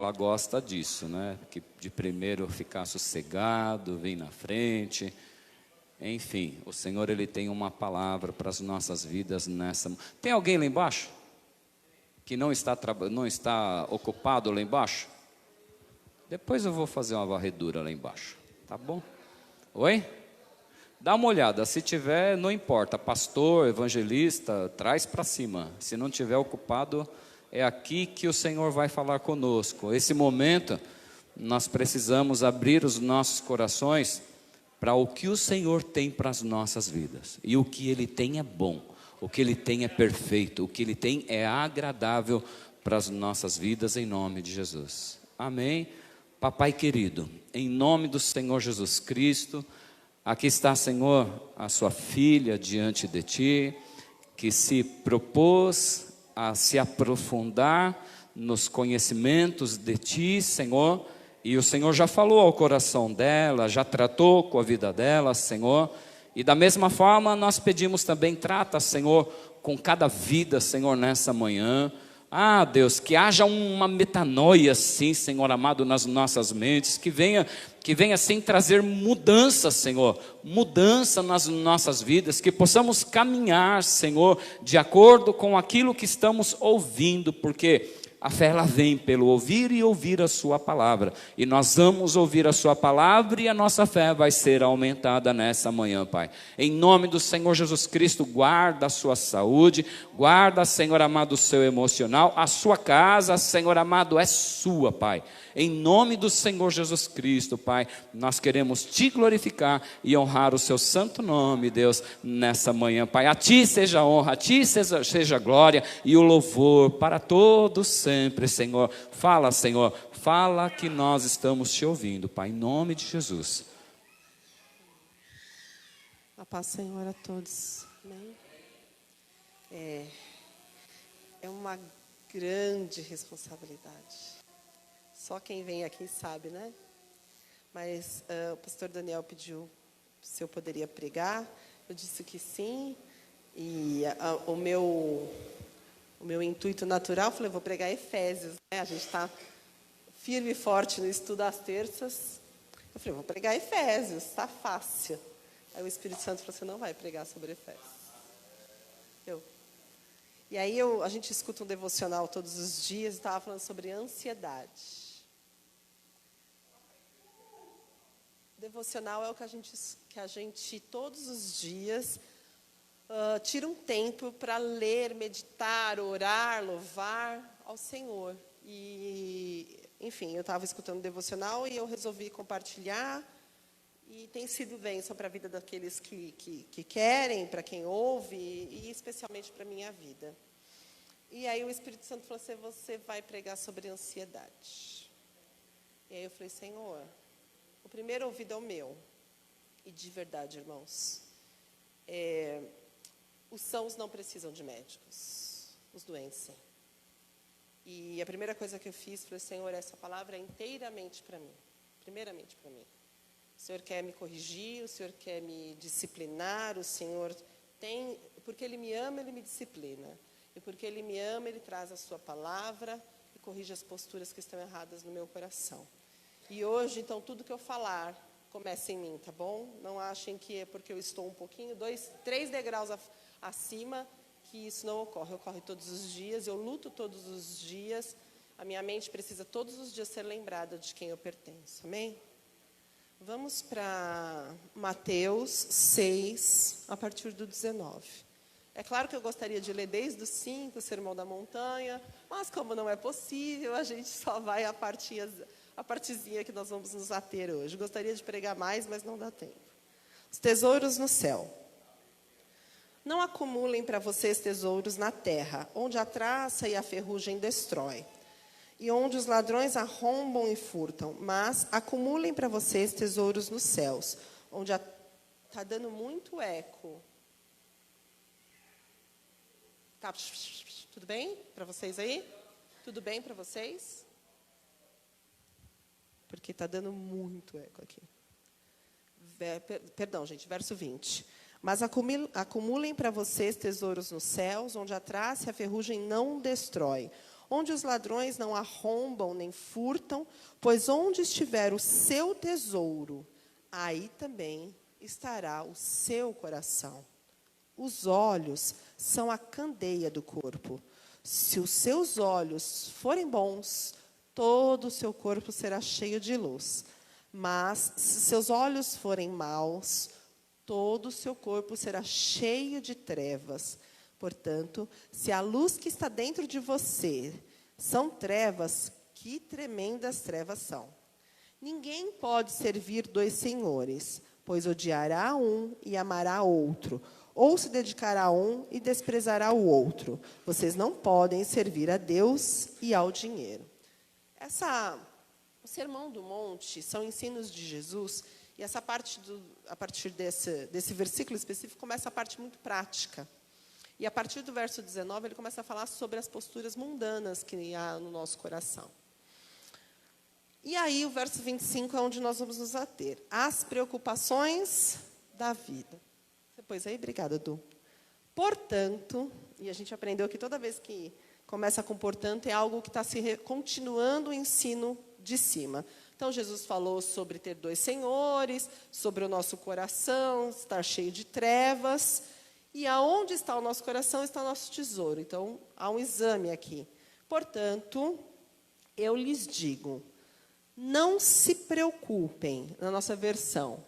ela gosta disso, né? De primeiro ficar sossegado, vir na frente. Enfim, o Senhor, Ele tem uma palavra para as nossas vidas nessa... Tem alguém lá embaixo? Que não está ocupado lá embaixo? Depois eu vou fazer uma varredura lá embaixo, tá bom? Oi? Dá uma olhada, se tiver, não importa, pastor, evangelista, traz para cima. Se não tiver ocupado, é aqui que o Senhor vai falar conosco. Esse momento, nós precisamos abrir os nossos corações para o que o Senhor tem para as nossas vidas. E o que Ele tem é bom, o que Ele tem é perfeito, o que Ele tem é agradável para as nossas vidas, em nome de Jesus. Amém? Papai querido, em nome do Senhor Jesus Cristo, aqui está, Senhor, a sua filha diante de Ti, que se propôs a se aprofundar nos conhecimentos de Ti, Senhor, e o Senhor já falou ao coração dela, já tratou com a vida dela, Senhor, e da mesma forma nós pedimos também, trata, Senhor, com cada vida, Senhor, nessa manhã. Ah, Deus, que haja uma metanoia, sim, Senhor amado, nas nossas mentes, que venha sim trazer mudança, Senhor, mudança nas nossas vidas, que possamos caminhar, Senhor, de acordo com aquilo que estamos ouvindo, porque a fé ela vem pelo ouvir e ouvir a sua palavra, e nós vamos ouvir a sua palavra e a nossa fé vai ser aumentada nessa manhã, Pai. Em nome do Senhor Jesus Cristo, guarda a sua saúde, guarda, Senhor amado, o seu emocional, a sua casa, Senhor amado, é sua, Pai. Em nome do Senhor Jesus Cristo, Pai, nós queremos Te glorificar e honrar o Seu santo nome, Deus, nessa manhã, Pai. A Ti seja a honra, a Ti seja a glória e o louvor para todos sempre, Senhor. Fala, Senhor, fala que nós estamos Te ouvindo, Pai, em nome de Jesus. A paz, Senhor, a todos. Amém? É uma grande responsabilidade. Só quem vem aqui sabe, né? Mas o pastor Daniel pediu se eu poderia pregar. Eu disse que sim. E o meu intuito natural, falei, vou pregar Efésios, né? A gente está firme e forte no estudo às terças. Eu falei, vou pregar Efésios, está fácil. Aí o Espírito Santo falou, você não vai pregar sobre Efésios. E aí a gente escuta um devocional todos os dias e estava falando sobre ansiedade. Devocional é o que a gente todos os dias tira um tempo para ler, meditar, orar, louvar ao Senhor. E, enfim, eu estava escutando o devocional e eu resolvi compartilhar. E tem sido bênção para a vida daqueles que querem, para quem ouve, e especialmente para a minha vida. E aí o Espírito Santo falou assim, você vai pregar sobre ansiedade. E aí eu falei, Senhor, o primeiro ouvido é o meu. E de verdade, irmãos, os sãos não precisam de médicos, os doentes sim. E a primeira coisa que eu fiz, falei, Senhor, essa palavra é inteiramente para mim, primeiramente para mim. O Senhor quer me corrigir, o Senhor quer me disciplinar, o Senhor tem... Porque Ele me ama, Ele me disciplina. E porque Ele me ama, Ele traz a sua palavra e corrige as posturas que estão erradas no meu coração. E hoje, então, tudo que eu falar, começa em mim, tá bom? Não achem que é porque eu estou um pouquinho, 2, 3 degraus acima, que isso não ocorre. Ocorre todos os dias, eu luto todos os dias. A minha mente precisa todos os dias ser lembrada de quem eu pertenço. Amém? Vamos para Mateus 6, a partir do 19. É claro que eu gostaria de ler desde o 5, o Sermão da Montanha, mas como não é possível, a gente só vai a partezinha que nós vamos nos ater hoje. Gostaria de pregar mais, mas não dá tempo. Os tesouros no céu. Não acumulem para vocês tesouros na terra, onde a traça e a ferrugem destrói, e onde os ladrões arrombam e furtam, mas acumulem para vocês tesouros nos céus, onde está dando muito eco. Tá, tudo bem para vocês aí? Tudo bem para vocês? Porque está dando muito eco aqui. Perdão, gente, verso 20. Mas acumulem para vocês tesouros nos céus, onde a traça e a ferrugem não destrói, onde os ladrões não arrombam nem furtam, pois onde estiver o seu tesouro, aí também estará o seu coração. Os olhos são a candeia do corpo. Se os seus olhos forem bons, todo o seu corpo será cheio de luz. Mas, se seus olhos forem maus, todo o seu corpo será cheio de trevas. Portanto, se a luz que está dentro de você são trevas, que tremendas trevas são. Ninguém pode servir 2 senhores, pois odiará um e amará outro, ou se dedicará a um e desprezará o outro. Vocês não podem servir a Deus e ao dinheiro. O Sermão do Monte são ensinos de Jesus, e essa parte, a partir desse versículo específico, começa a parte muito prática. E a partir do verso 19, ele começa a falar sobre as posturas mundanas que há no nosso coração. E aí, o verso 25 é onde nós vamos nos ater. As preocupações da vida. Você pôs aí? Obrigada, Edu. Portanto, e a gente aprendeu que toda vez que começa com portanto, é algo que está continuando o ensino de cima. Então, Jesus falou sobre ter 2 senhores, sobre o nosso coração estar cheio de trevas. E aonde está o nosso coração está o nosso tesouro. Então, há um exame aqui. Portanto, eu lhes digo, não se preocupem, na nossa versão.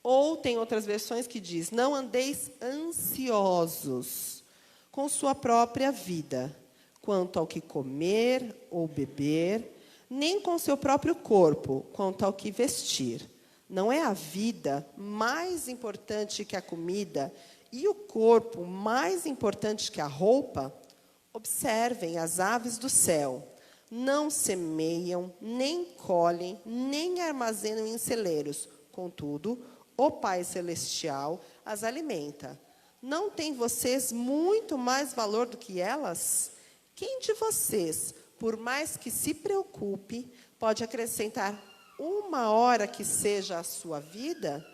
Ou tem outras versões que diz, não andeis ansiosos com sua própria vida, quanto ao que comer ou beber, nem com seu próprio corpo, quanto ao que vestir. Não é a vida mais importante que a comida e o corpo mais importante que a roupa? Observem as aves do céu. Não semeiam, nem colhem, nem armazenam em celeiros. Contudo, o Pai Celestial as alimenta. Não tem vocês muito mais valor do que elas? Quem de vocês, por mais que se preocupe, pode acrescentar 1 hora que seja a sua vida?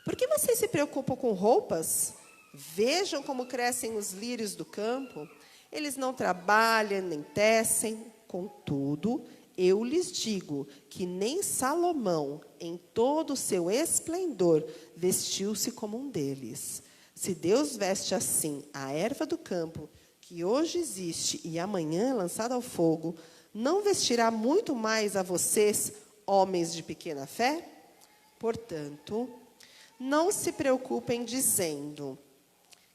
Por que vocês se preocupam com roupas? Vejam como crescem os lírios do campo. Eles não trabalham nem tecem. Contudo, eu lhes digo que nem Salomão, em todo o seu esplendor, vestiu-se como um deles. Se Deus veste assim a erva do campo, que hoje existe e amanhã é lançada ao fogo, não vestirá muito mais a vocês, homens de pequena fé? Portanto, não se preocupem dizendo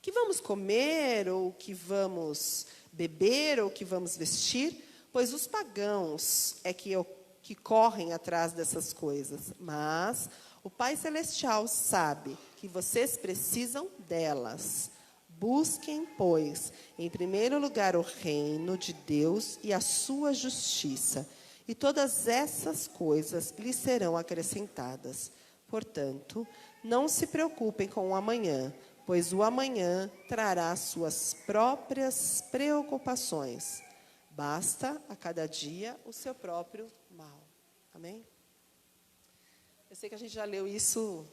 que vamos comer, ou que vamos beber, ou que vamos vestir, pois os pagãos é que correm atrás dessas coisas. Mas o Pai Celestial sabe que vocês precisam delas. Busquem, pois, em primeiro lugar o reino de Deus e a sua justiça, e todas essas coisas lhes serão acrescentadas. Portanto, não se preocupem com o amanhã, pois o amanhã trará suas próprias preocupações. Basta a cada dia o seu próprio mal. Amém? Eu sei que a gente já leu isso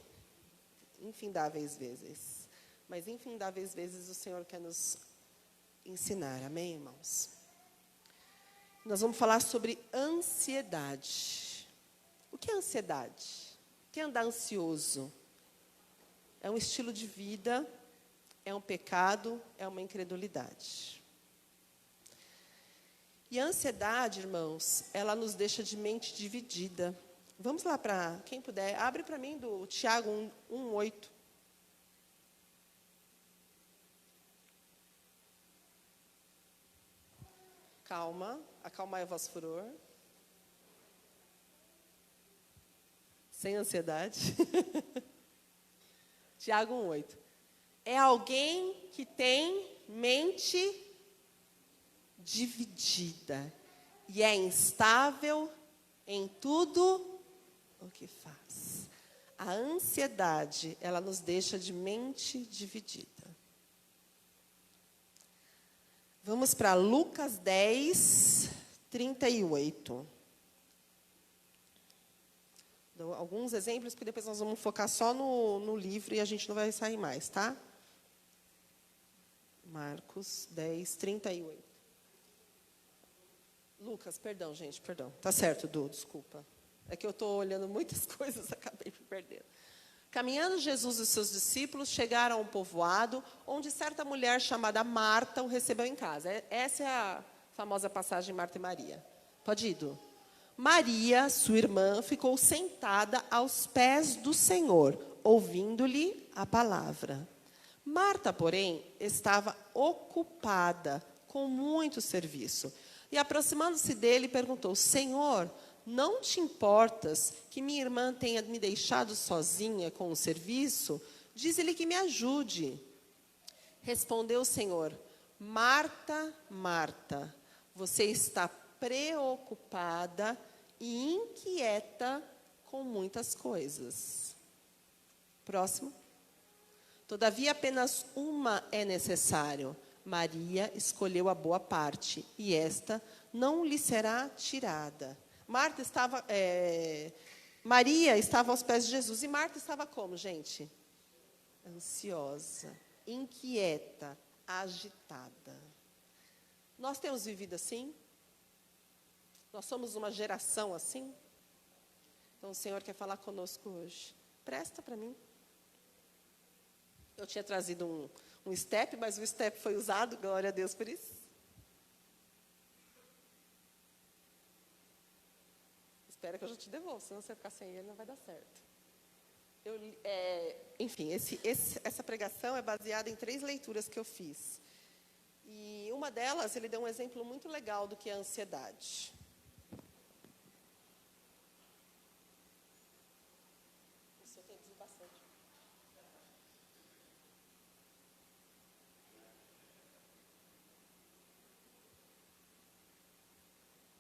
infindáveis vezes, mas infindáveis vezes o Senhor quer nos ensinar. Amém, irmãos? Nós vamos falar sobre ansiedade. O que é ansiedade? O que é andar ansioso? É um estilo de vida, é um pecado, é uma incredulidade. E a ansiedade, irmãos, ela nos deixa de mente dividida. Vamos lá para, quem puder, abre para mim do Tiago 1:8. Calma, acalmai o vosso furor. Sem ansiedade. Tiago 1:8. É alguém que tem mente dividida e é instável em tudo o que faz. A ansiedade, ela nos deixa de mente dividida. Vamos para Lucas 10:38. Dou alguns exemplos, porque depois nós vamos focar só no livro e a gente não vai sair mais, tá? Marcos 10:38. Lucas, perdão, gente, perdão. Tá certo, Du, desculpa. É que eu estou olhando muitas coisas, acabei me perdendo. Caminhando, Jesus e seus discípulos chegaram a um povoado onde certa mulher chamada Marta o recebeu em casa. Essa é a famosa passagem Marta e Maria. Pode ir, Du. Maria, sua irmã, ficou sentada aos pés do Senhor, ouvindo-lhe a palavra. Marta, porém, estava ocupada com muito serviço. E, aproximando-se dele, perguntou: Senhor, não te importas que minha irmã tenha me deixado sozinha com o serviço? Dize-lhe que me ajude. Respondeu o Senhor: Marta, Marta, você está preocupada e inquieta com muitas coisas. Próximo. Todavia, apenas uma é necessário. Maria escolheu a boa parte, e esta não lhe será tirada. Maria estava aos pés de Jesus. E Marta estava como, gente? Ansiosa, inquieta, agitada. Nós temos vivido assim? Nós somos uma geração assim? Então o Senhor quer falar conosco hoje. Presta para mim. Eu tinha trazido um step, mas o step foi usado, glória a Deus por isso. Espera que eu já te devolvo, senão você ficar sem ele não vai dar certo. Enfim, essa pregação é baseada em 3 leituras que eu fiz. E uma delas, ele deu um exemplo muito legal do que é a ansiedade. Isso eu tenho que dizer bastante.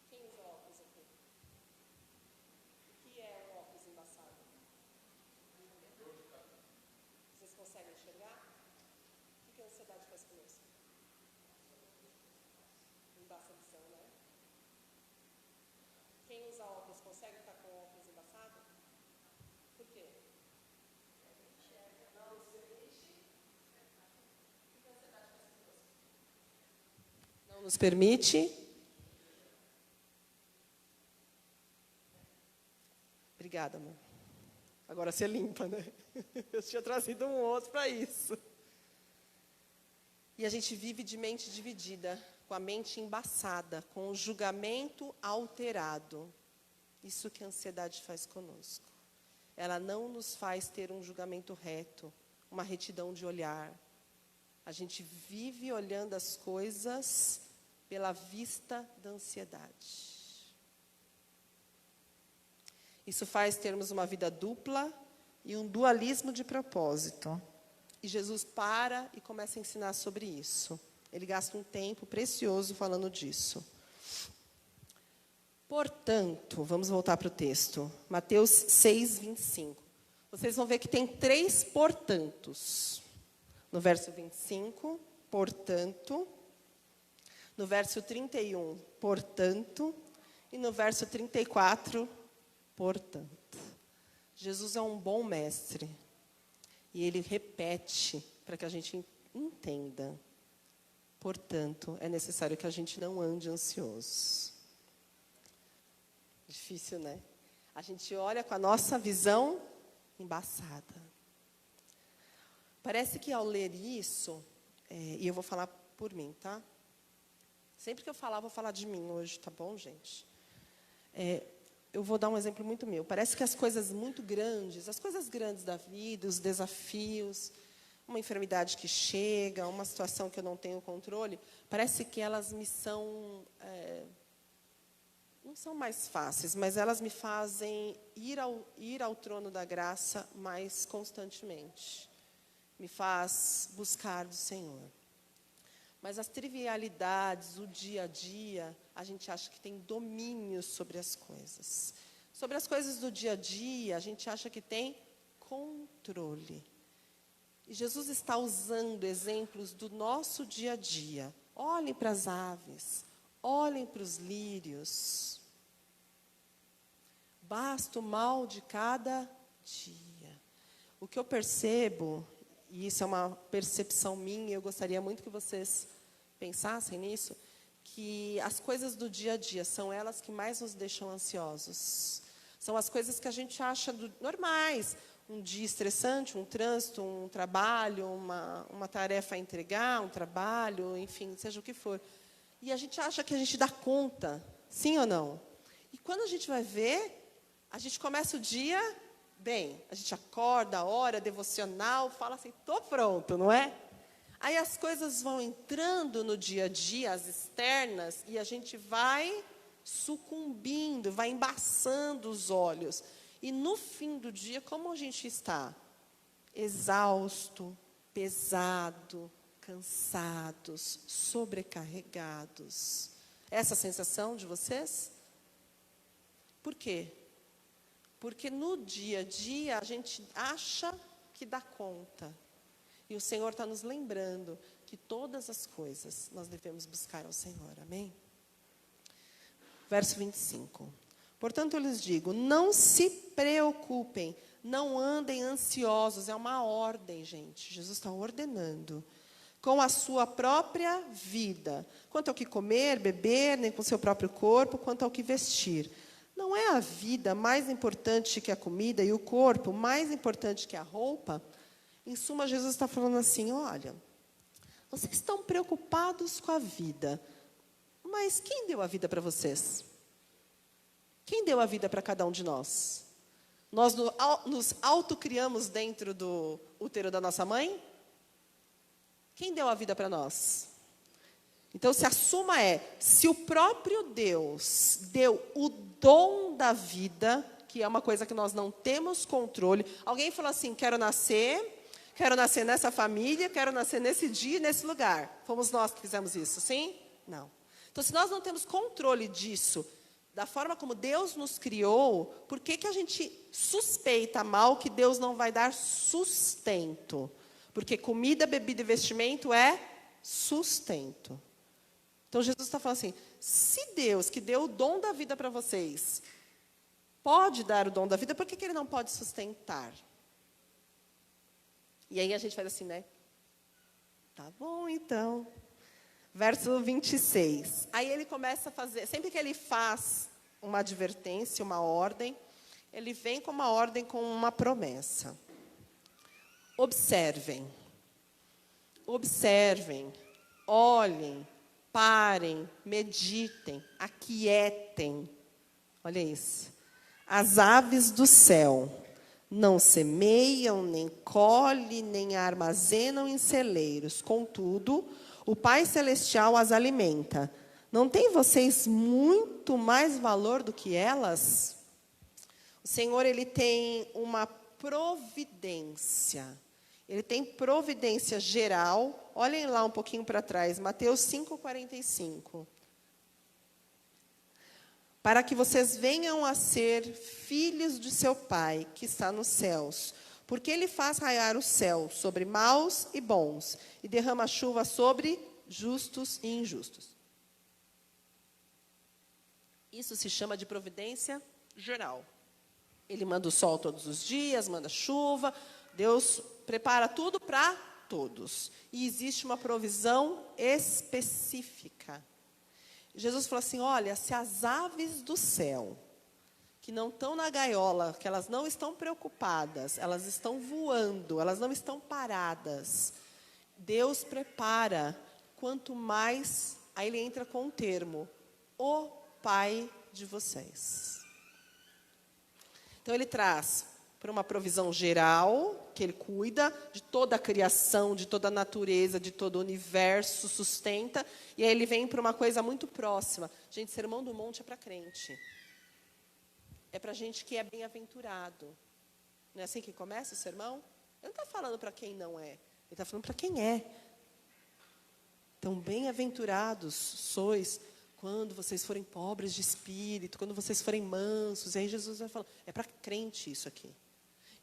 Quem usa óculos aqui? O que é um óculos embaçado? Vocês conseguem enxergar? O que a ansiedade faz conosco? Embaça a visão, né? Quem usa óculos consegue estar com óculos embaçado? Por quê? Não nos permite. O que a ansiedade faz conosco? Não nos permite. Obrigada, amor. Agora você limpa, né? Eu tinha trazido um outro para isso. E a gente vive de mente dividida, com a mente embaçada, com o julgamento alterado. Isso que a ansiedade faz conosco. Ela não nos faz ter um julgamento reto, uma retidão de olhar. A gente vive olhando as coisas pela vista da ansiedade. Isso faz termos uma vida dupla e um dualismo de propósito. E Jesus para e começa a ensinar sobre isso. Ele gasta um tempo precioso falando disso. Portanto, vamos voltar para o texto. Mateus 6, 25. Vocês vão ver que tem 3 portantos. No verso 25, portanto. No verso 31, portanto. E no verso 34, portanto. Jesus é um bom mestre. E ele repete para que a gente entenda. Portanto, é necessário que a gente não ande ansioso. Difícil, né? A gente olha com a nossa visão embaçada. Parece que ao ler isso, e eu vou falar por mim, tá? Sempre que eu falar, vou falar de mim hoje, tá bom, gente? Eu vou dar um exemplo muito meu. Parece que as coisas muito grandes, as coisas grandes da vida, os desafios, uma enfermidade que chega, uma situação que eu não tenho controle, parece que elas me são... não são mais fáceis, mas elas me fazem ir ao trono da graça mais constantemente. Me faz buscar do Senhor. Mas as trivialidades, o dia a dia, a gente acha que tem domínio sobre as coisas. Sobre as coisas do dia a dia, a gente acha que tem controle. E Jesus está usando exemplos do nosso dia a dia. Olhem para as aves, olhem para os lírios. Basta o mal de cada dia. O que eu percebo, e isso é uma percepção minha, eu gostaria muito que vocês pensassem nisso, que as coisas do dia a dia são elas que mais nos deixam ansiosos. São as coisas que a gente acha normais. Um dia estressante, um trânsito, um trabalho, uma tarefa a entregar, um trabalho, enfim, seja o que for. E a gente acha que a gente dá conta, sim ou não? E quando a gente vai ver, a gente começa o dia bem. A gente acorda, ora, devocional, fala assim, estou pronto, não é? Aí as coisas vão entrando no dia a dia, as externas, e a gente vai sucumbindo, vai embaçando os olhos. E no fim do dia, como a gente está? Exausto, pesado, cansados, sobrecarregados. Essa sensação de vocês? Por quê? Porque no dia a dia a gente acha que dá conta. E o Senhor está nos lembrando que todas as coisas nós devemos buscar ao Senhor. Amém? Verso 25. Portanto, eu lhes digo, não se preocupem, não andem ansiosos. É uma ordem, gente. Jesus está ordenando. Com a sua própria vida. Quanto ao que comer, beber, nem com o seu próprio corpo, quanto ao que vestir. Não é a vida mais importante que a comida e o corpo mais importante que a roupa? Em suma, Jesus está falando assim, olha, vocês estão preocupados com a vida, mas quem deu a vida para vocês? Quem deu a vida para cada um de nós? Nós nos autocriamos dentro do útero da nossa mãe? Quem deu a vida para nós? Então, se a suma é, se o próprio Deus deu o dom da vida, que é uma coisa que nós não temos controle. Alguém falou assim, quero nascer nessa família, quero nascer nesse dia, nesse lugar. Fomos nós que fizemos isso, sim? Não. Então, se nós não temos controle disso, da forma como Deus nos criou, por que a gente suspeita mal que Deus não vai dar sustento? Porque comida, bebida e vestimento é sustento. Então, Jesus está falando assim, se Deus, que deu o dom da vida para vocês, pode dar o dom da vida, por que Ele não pode sustentar? E aí a gente faz assim, né? Tá bom, então. Verso 26. Aí ele começa a fazer, sempre que ele faz uma advertência, uma ordem, ele vem com uma ordem, com uma promessa. Observem, olhem, parem, meditem, aquietem. Olha isso. As aves do céu não semeiam, nem colhem, nem armazenam em celeiros. Contudo, o Pai Celestial as alimenta. Não tem vocês muito mais valor do que elas? O Senhor, Ele tem uma providência. Ele tem providência geral. Olhem lá um pouquinho para trás, Mateus 5,45. Para que vocês venham a ser filhos de seu Pai, que está nos céus. Porque Ele faz raiar o céu sobre maus e bons, e derrama chuva sobre justos e injustos. Isso se chama de providência geral. Ele manda o sol todos os dias, manda chuva. Deus prepara tudo para todos. E existe uma provisão específica. Jesus falou assim, olha, se as aves do céu, que não estão na gaiola, que elas não estão preocupadas, elas estão voando, elas não estão paradas. Deus prepara, quanto mais, aí ele entra com um termo, o Pai de vocês. Então ele traz para uma provisão geral, que ele cuida de toda a criação, de toda a natureza, de todo o universo, sustenta. E aí ele vem para uma coisa muito próxima. Gente, Sermão do Monte é para crente. É para gente que é bem-aventurado. Não é assim que começa o sermão? Ele não está falando para quem não é. Ele está falando para quem é. Então, bem-aventurados sois quando vocês forem pobres de espírito, quando vocês forem mansos. E aí Jesus vai falar, é para crente isso aqui.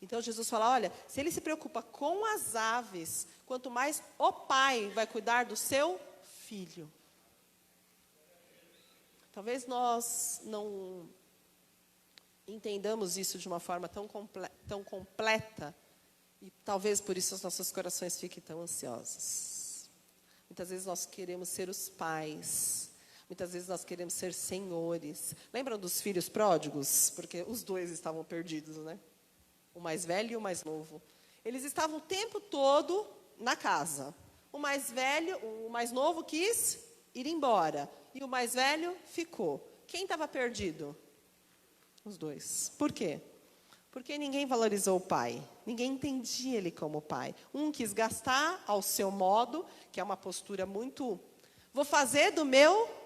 Então Jesus fala, olha, se ele se preocupa com as aves, quanto mais o Pai vai cuidar do seu filho. Talvez nós não entendamos isso de uma forma tão completa, e talvez por isso os nossos corações fiquem tão ansiosos. Muitas vezes nós queremos ser os pais. Muitas vezes nós queremos ser senhores. Lembram dos filhos pródigos? Porque os dois estavam perdidos, né? O mais velho e o mais novo. Eles estavam o tempo todo na casa. O mais novo quis ir embora. E o mais velho ficou. Quem estava perdido? Os dois. Por quê? Porque ninguém valorizou o pai. Ninguém entendia ele como pai. Um quis gastar ao seu modo, que é uma postura muito... Vou fazer do meu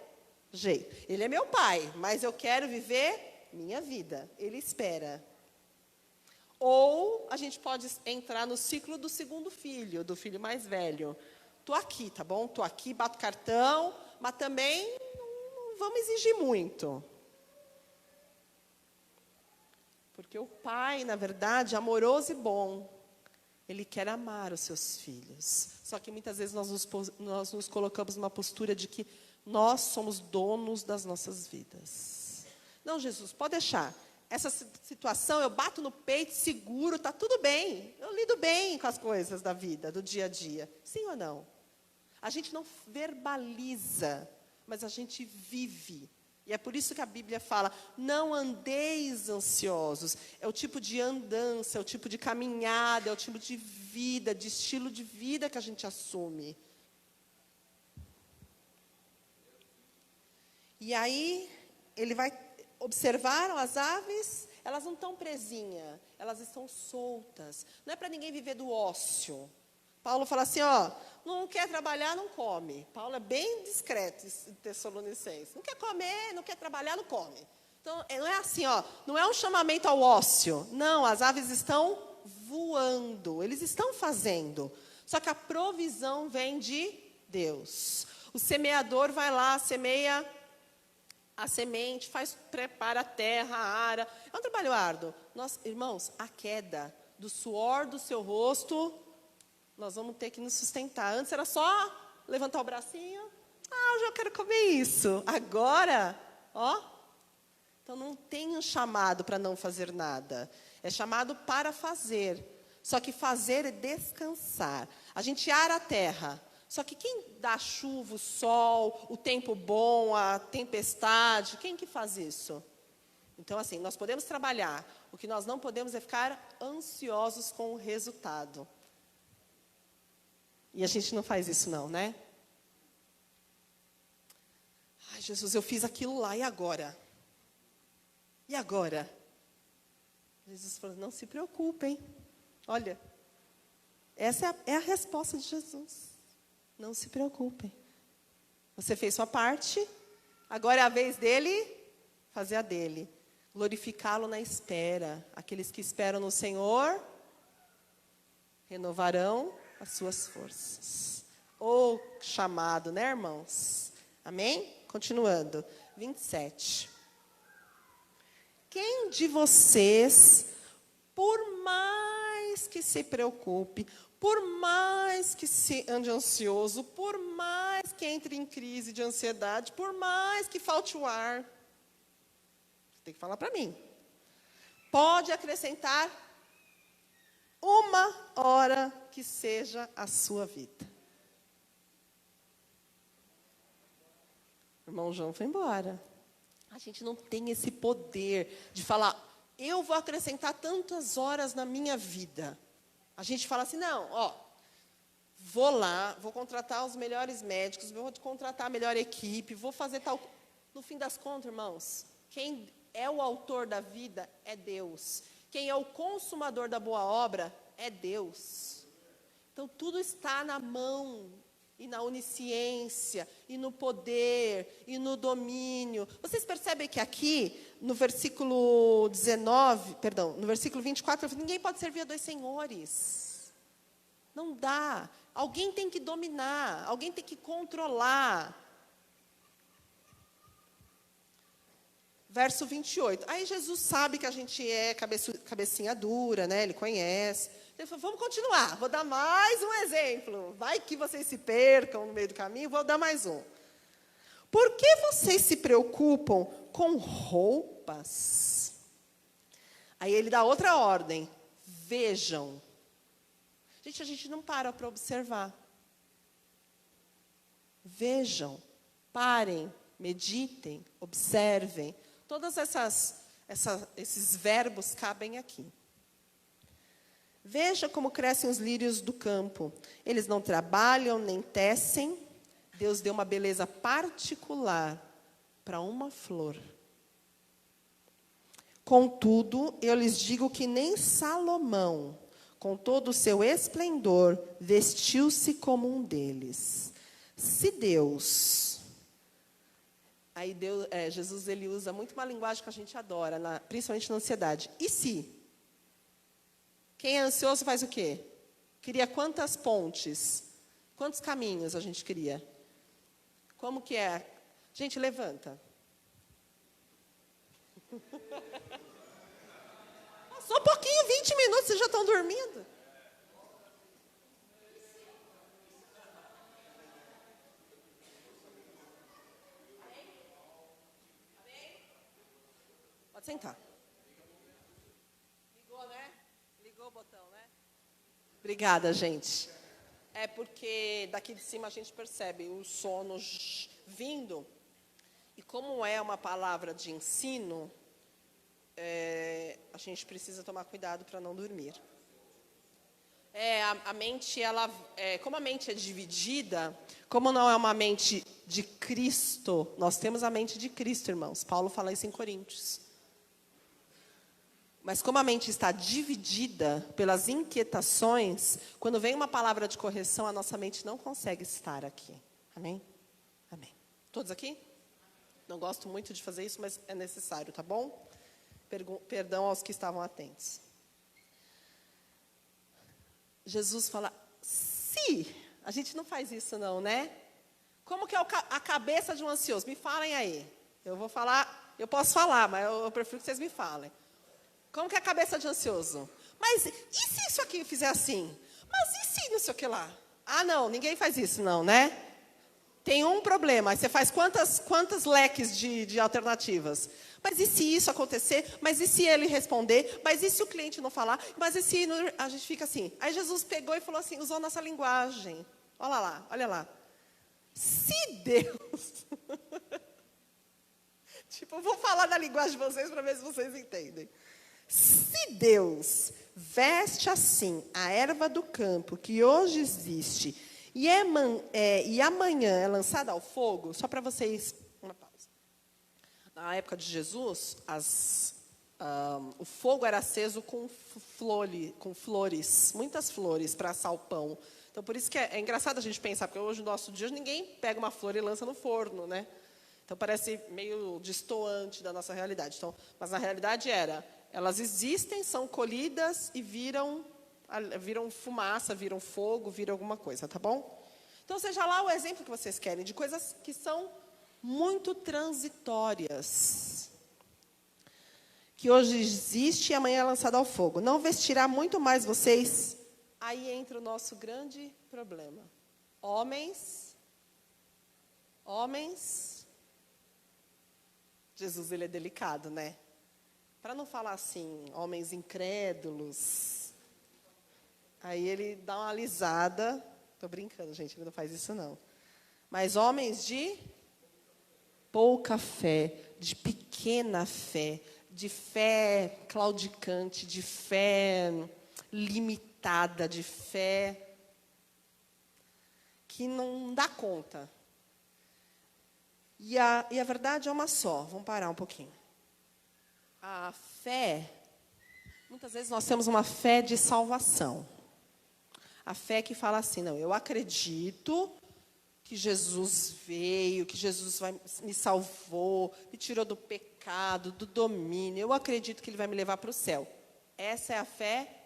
jeito. Ele é meu pai, mas eu quero viver minha vida. Ele espera. Ou a gente pode entrar no ciclo do segundo filho, do filho mais velho. Estou aqui, tá bom? Estou aqui, bato cartão, mas também não vamos exigir muito. Porque o pai, na verdade, amoroso e bom, ele quer amar os seus filhos. Só que muitas vezes nós nos colocamos numa postura de que nós somos donos das nossas vidas. Não, Jesus, pode deixar. Essa situação, eu bato no peito, seguro, está tudo bem. Eu lido bem com as coisas da vida, do dia a dia. Sim ou não? A gente não verbaliza, mas a gente vive. E é por isso que a Bíblia fala, não andeis ansiosos. É o tipo de andança, é o tipo de caminhada, é o tipo de vida, de estilo de vida que a gente assume. E aí, observaram as aves, elas não estão presinhas, elas estão soltas. Não é para ninguém viver do ócio. Paulo fala assim, não quer trabalhar, não come. Paulo é bem discreto em Tessalonicenses. Não quer comer, não quer trabalhar, não come. Então, não é assim, não é um chamamento ao ócio. Não, as aves estão voando, eles estão fazendo. Só que a provisão vem de Deus. O semeador vai lá, semeia a semente, prepara a terra, a ara. É um trabalho árduo. Irmãos, a queda do suor do seu rosto... Nós vamos ter que nos sustentar. Antes era só levantar o bracinho. Hoje eu quero comer isso. Agora, Então não tem um chamado para não fazer nada. É chamado para fazer. Só que fazer é descansar. A gente ara a terra. Só que quem dá a chuva, o sol, o tempo bom, a tempestade, quem que faz isso? Então, assim, nós podemos trabalhar. O que nós não podemos é ficar ansiosos com o resultado. E a gente não faz isso não, né? Ai, Jesus, eu fiz aquilo lá, e agora? E agora? Jesus falou, não se preocupem. Olha, essa é a resposta de Jesus. Não se preocupem. Você fez sua parte, agora é a vez dele fazer a dele. Glorificá-lo na espera. Aqueles que esperam no Senhor renovarão as suas forças. Chamado, né, irmãos? Amém? Continuando. 27. Quem de vocês, por mais que se preocupe, por mais que se ande ansioso, por mais que entre em crise de ansiedade, por mais que falte o ar, você tem que falar para mim, pode acrescentar 1 hora que seja a sua vida. O irmão João foi embora. A gente não tem esse poder de falar, eu vou acrescentar tantas horas na minha vida. A gente fala assim, não, vou lá, vou contratar os melhores médicos, vou contratar a melhor equipe, vou fazer tal... No fim das contas, irmãos, quem é o autor da vida é Deus. Quem é o consumador da boa obra é Deus. Então, tudo está na mão, e na onisciência, e no poder, e no domínio. Vocês percebem que aqui, no versículo 24, ninguém pode servir a 2 senhores. Não dá. Alguém tem que dominar, alguém tem que controlar. Verso 28. Aí Jesus sabe que a gente é cabecinha dura, né? Ele conhece. Ele falou, vamos continuar, vou dar mais um exemplo. Vai que vocês se percam no meio do caminho, vou dar mais um. Por que vocês se preocupam com roupas? Aí ele dá outra ordem. Vejam. Gente, a gente não para observar. Vejam, parem, meditem, observem. Todos esses verbos cabem aqui. Veja como crescem os lírios do campo. Eles não trabalham nem tecem. Deus deu uma beleza particular para uma flor. Contudo, eu lhes digo que nem Salomão, com todo o seu esplendor, vestiu-se como um deles. Se Deus... Aí Jesus ele usa muito uma linguagem que a gente adora, principalmente na ansiedade. E se? Quem é ansioso faz o quê? Cria quantas pontes? Quantos caminhos a gente cria? Como que é? Gente, levanta. Só um pouquinho, 20 minutos, vocês já estão dormindo? Pode sentar. Ligou, né? Ligou o botão, né? Obrigada, gente. É porque daqui de cima a gente percebe o sono vindo. E como é uma palavra de ensino, a gente precisa tomar cuidado para não dormir. A mente, como a mente é dividida, como não é uma mente de Cristo, nós temos a mente de Cristo, irmãos. Paulo fala isso em Coríntios. Mas como a mente está dividida pelas inquietações, quando vem uma palavra de correção, a nossa mente não consegue estar aqui. Amém? Amém. Todos aqui? Não gosto muito de fazer isso, mas é necessário, tá bom? Perdão aos que estavam atentos. Jesus fala, se... A gente não faz isso não, né? Como que é a cabeça de um ansioso? Me falem aí. Eu vou falar, eu posso falar, mas eu prefiro que vocês me falem. Como que é a cabeça de ansioso? Mas e se isso aqui eu fizer assim? Mas e se não sei o que lá? Ah, não, ninguém faz isso não, né? Tem um problema, aí você faz quantas leques de alternativas? Mas e se isso acontecer? Mas e se ele responder? Mas e se o cliente não falar? Mas e se... A gente fica assim. Aí Jesus pegou e falou assim, usou nossa linguagem. Olha lá, olha lá. Se Deus... Tipo, eu vou falar da linguagem de vocês para ver se vocês entendem. Se Deus veste assim a erva do campo que hoje existe e amanhã é lançada ao fogo, só para vocês, uma pausa. Na época de Jesus, o fogo era aceso com flores, muitas flores para assar o pão. Então, por isso que é engraçado a gente pensar, porque hoje no nosso dia ninguém pega uma flor e lança no forno, né? Então, parece meio destoante da nossa realidade. Então, mas na realidade elas existem, são colhidas e viram fumaça, viram fogo, viram alguma coisa, tá bom? Então, seja lá o exemplo que vocês querem, de coisas que são muito transitórias. Que hoje existe e amanhã é lançado ao fogo. Não vestirá muito mais vocês? Aí entra o nosso grande problema. Homens, Jesus, ele é delicado, né? Para não falar assim, homens incrédulos. Aí ele dá uma alisada. Estou brincando, gente, ele não faz isso não. Mas homens de pouca fé, de pequena fé, de fé claudicante, de fé limitada, de fé que não dá conta. E a verdade é uma só. Vamos parar um pouquinho. A fé, muitas vezes nós temos uma fé de salvação. A fé que fala assim, não, eu acredito que Jesus veio, que Jesus me salvou, me tirou do pecado, do domínio. Eu acredito que Ele vai me levar para o céu. Essa é a fé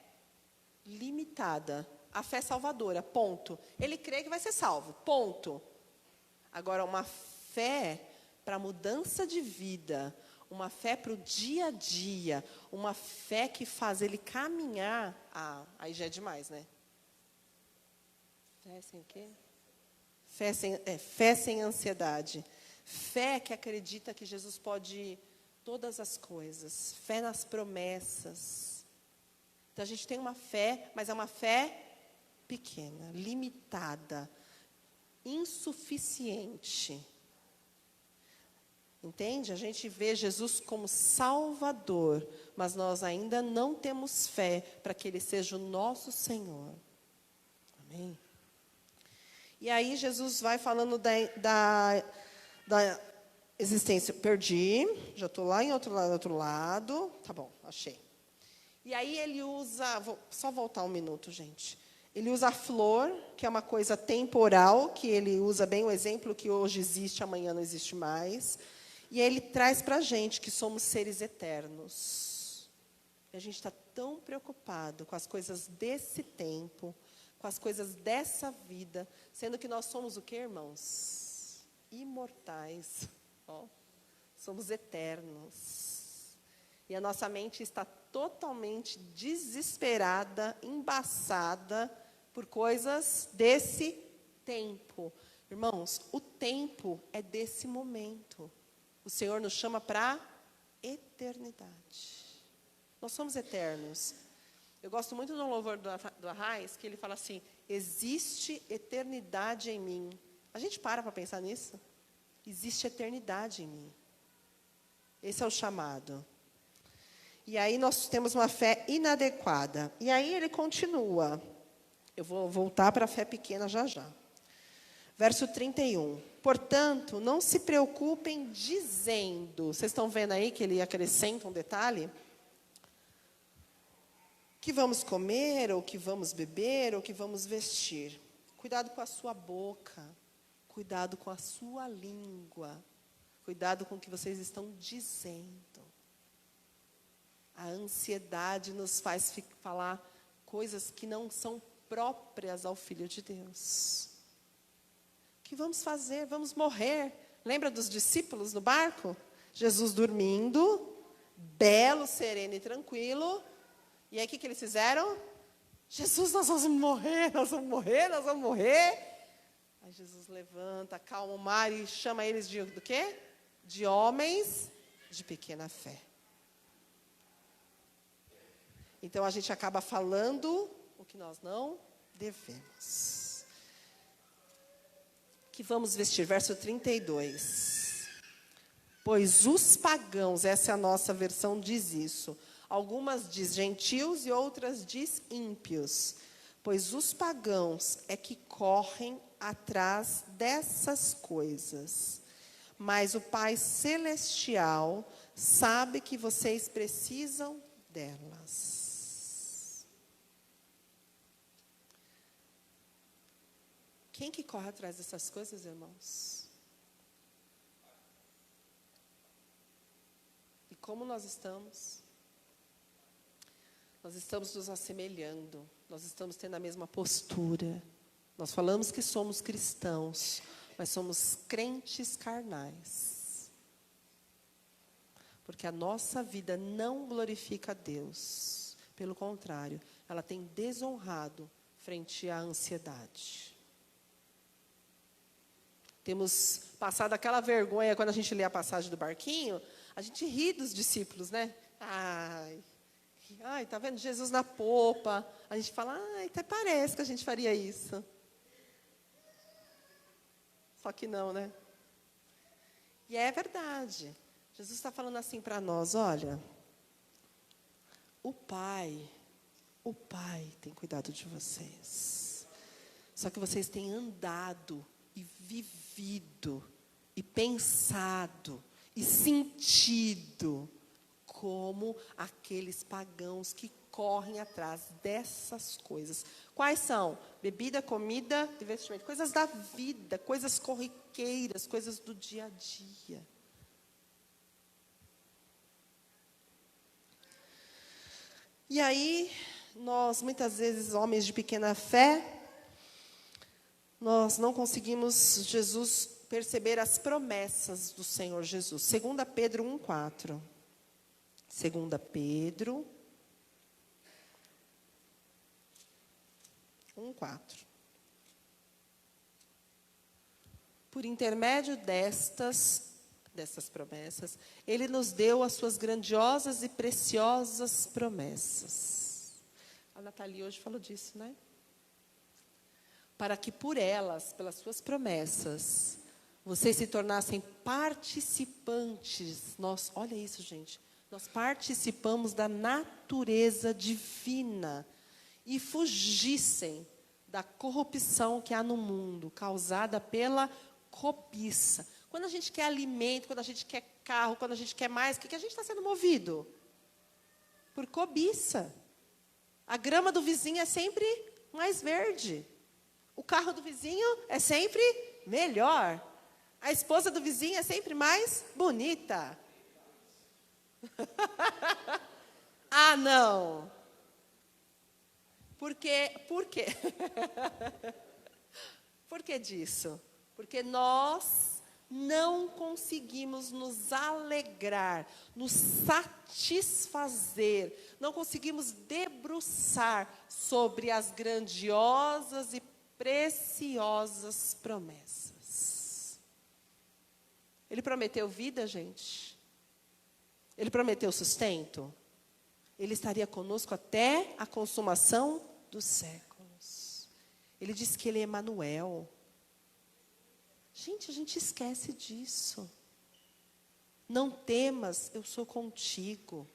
limitada. A fé salvadora, ponto. Ele crê que vai ser salvo, ponto. Agora, uma fé para mudança de vida, uma fé para o dia a dia, uma fé que faz ele caminhar. Aí já é demais, né? Fé sem o quê? Fé sem ansiedade. Fé que acredita que Jesus pode todas as coisas. Fé nas promessas. Então, a gente tem uma fé, mas é uma fé pequena, limitada, insuficiente. Entende? A gente vê Jesus como Salvador, mas nós ainda não temos fé para que Ele seja o nosso Senhor. Amém? E aí Jesus vai falando da existência. Perdi, já estou lá em outro lado. Tá bom, achei. E aí ele usa, vou só voltar um minuto, gente. Ele usa a flor, que é uma coisa temporal, que ele usa bem o exemplo que hoje existe, amanhã não existe mais. E ele traz para a gente que somos seres eternos. E a gente está tão preocupado com as coisas desse tempo, com as coisas dessa vida, sendo que nós somos o quê, irmãos? Imortais. Ó, somos eternos. E a nossa mente está totalmente desesperada, embaçada por coisas desse tempo. Irmãos, o tempo é desse momento. O Senhor nos chama para a eternidade. Nós somos eternos. Eu gosto muito do louvor do Arraiz, que ele fala assim, existe eternidade em mim. A gente para pensar nisso? Existe eternidade em mim. Esse é o chamado. E aí nós temos uma fé inadequada. E aí ele continua. Eu vou voltar para a fé pequena já já. Verso 31. Portanto, não se preocupem dizendo... Vocês estão vendo aí que ele acrescenta um detalhe? Que vamos comer, ou que vamos beber, ou que vamos vestir. Cuidado com a sua boca. Cuidado com a sua língua. Cuidado com o que vocês estão dizendo. A ansiedade nos faz falar coisas que não são próprias ao Filho de Deus. O que vamos fazer? Vamos morrer. Lembra dos discípulos no barco? Jesus dormindo, belo, sereno e tranquilo. E aí o que eles fizeram? Jesus, nós vamos morrer, nós vamos morrer, nós vamos morrer. Aí Jesus levanta, acalma o mar e chama eles de do quê? De homens de pequena fé. Então, a gente acaba falando o que nós não devemos. Que vamos vestir, verso 32. Pois os pagãos, essa é a nossa versão, diz isso. Algumas diz gentios e outras diz ímpios. Pois os pagãos é que correm atrás dessas coisas. Mas o Pai Celestial sabe que vocês precisam delas. Quem que corre atrás dessas coisas, irmãos? E como nós estamos? Nós estamos nos assemelhando, nós estamos tendo a mesma postura. Nós falamos que somos cristãos, mas somos crentes carnais. Porque a nossa vida não glorifica a Deus. Pelo contrário, ela tem desonrado frente à ansiedade. Temos passado aquela vergonha, quando a gente lê a passagem do barquinho, a gente ri dos discípulos, né? Ai, tá vendo Jesus na popa. A gente fala, até parece que a gente faria isso. Só que não, né? E é verdade. Jesus está falando assim para nós, olha, o Pai tem cuidado de vocês. Só que vocês têm andado e vivido, e pensado, e sentido como aqueles pagãos que correm atrás dessas coisas. Quais são? Bebida, comida e vestimento. Coisas da vida, coisas corriqueiras, coisas do dia a dia. E aí, nós, muitas vezes, homens de pequena fé, nós não conseguimos perceber as promessas do Senhor Jesus. 2 Pedro 1,4. 2 Pedro 1,4. Por intermédio destas promessas, Ele nos deu as suas grandiosas e preciosas promessas. A Nathalie hoje falou disso, né? Para que por elas, pelas suas promessas, vocês se tornassem participantes. Olha isso, gente. Nós participamos da natureza divina e fugissem da corrupção que há no mundo, causada pela cobiça. Quando a gente quer alimento, quando a gente quer carro, quando a gente quer mais, o que a gente está sendo movido? Por cobiça. A grama do vizinho é sempre mais verde. O carro do vizinho é sempre melhor. A esposa do vizinho é sempre mais bonita. Ah, não. Por quê? Por que disso? Porque nós não conseguimos nos alegrar, nos satisfazer, não conseguimos debruçar sobre as grandiosas e preciosas promessas. Ele prometeu vida, gente? Ele prometeu sustento? Ele estaria conosco até a consumação dos séculos. Ele disse que Ele é Emanuel. Gente, a gente esquece disso. Não temas, eu sou contigo.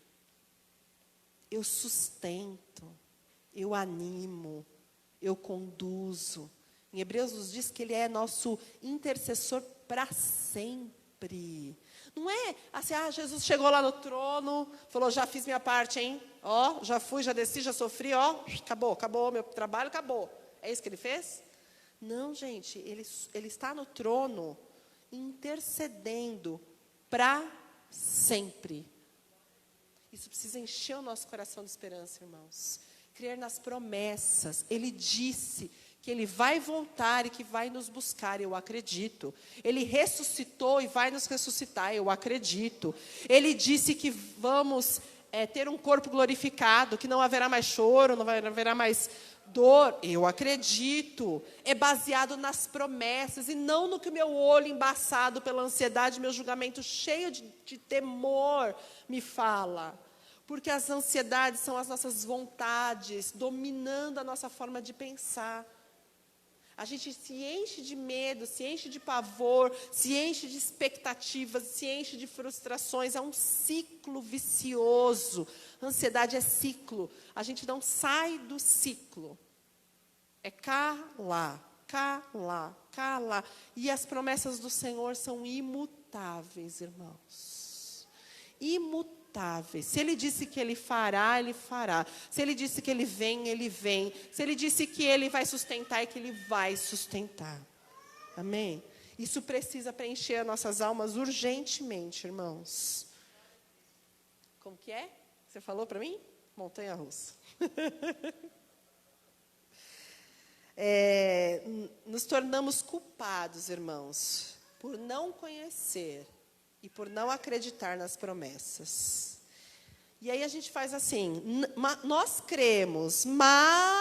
Eu sustento, eu animo, eu conduzo. Em Hebreus nos diz que Ele é nosso intercessor para sempre. Não é assim, Jesus chegou lá no trono, falou, já fiz minha parte, hein? Ó, já fui, já desci, já sofri, ó, acabou, meu trabalho acabou. É isso que Ele fez? Não, gente, ele está no trono intercedendo para sempre. Isso precisa encher o nosso coração de esperança, irmãos. Crer nas promessas. Ele disse que Ele vai voltar e que vai nos buscar, eu acredito. Ele ressuscitou e vai nos ressuscitar, eu acredito. Ele disse que vamos ter um corpo glorificado, que não haverá mais choro, não haverá mais dor, eu acredito. É baseado nas promessas e não no que meu olho embaçado pela ansiedade, meu julgamento cheio de temor me fala. Porque as ansiedades são as nossas vontades dominando a nossa forma de pensar. A gente se enche de medo, se enche de pavor, se enche de expectativas, se enche de frustrações. É um ciclo vicioso. Ansiedade é ciclo. A gente não sai do ciclo. É cá, lá, cá, lá, cá, lá. E as promessas do Senhor são imutáveis, irmãos. Imutáveis. Se Ele disse que Ele fará, Ele fará. Se Ele disse que Ele vem, Ele vem. Se Ele disse que Ele vai sustentar, é que Ele vai sustentar. Amém? Isso precisa preencher as nossas almas urgentemente, irmãos. Como que é? Você falou para mim? Montanha-russa. Nos tornamos culpados, irmãos, por não conhecer e por não acreditar nas promessas. E aí a gente faz assim, nós cremos, mas...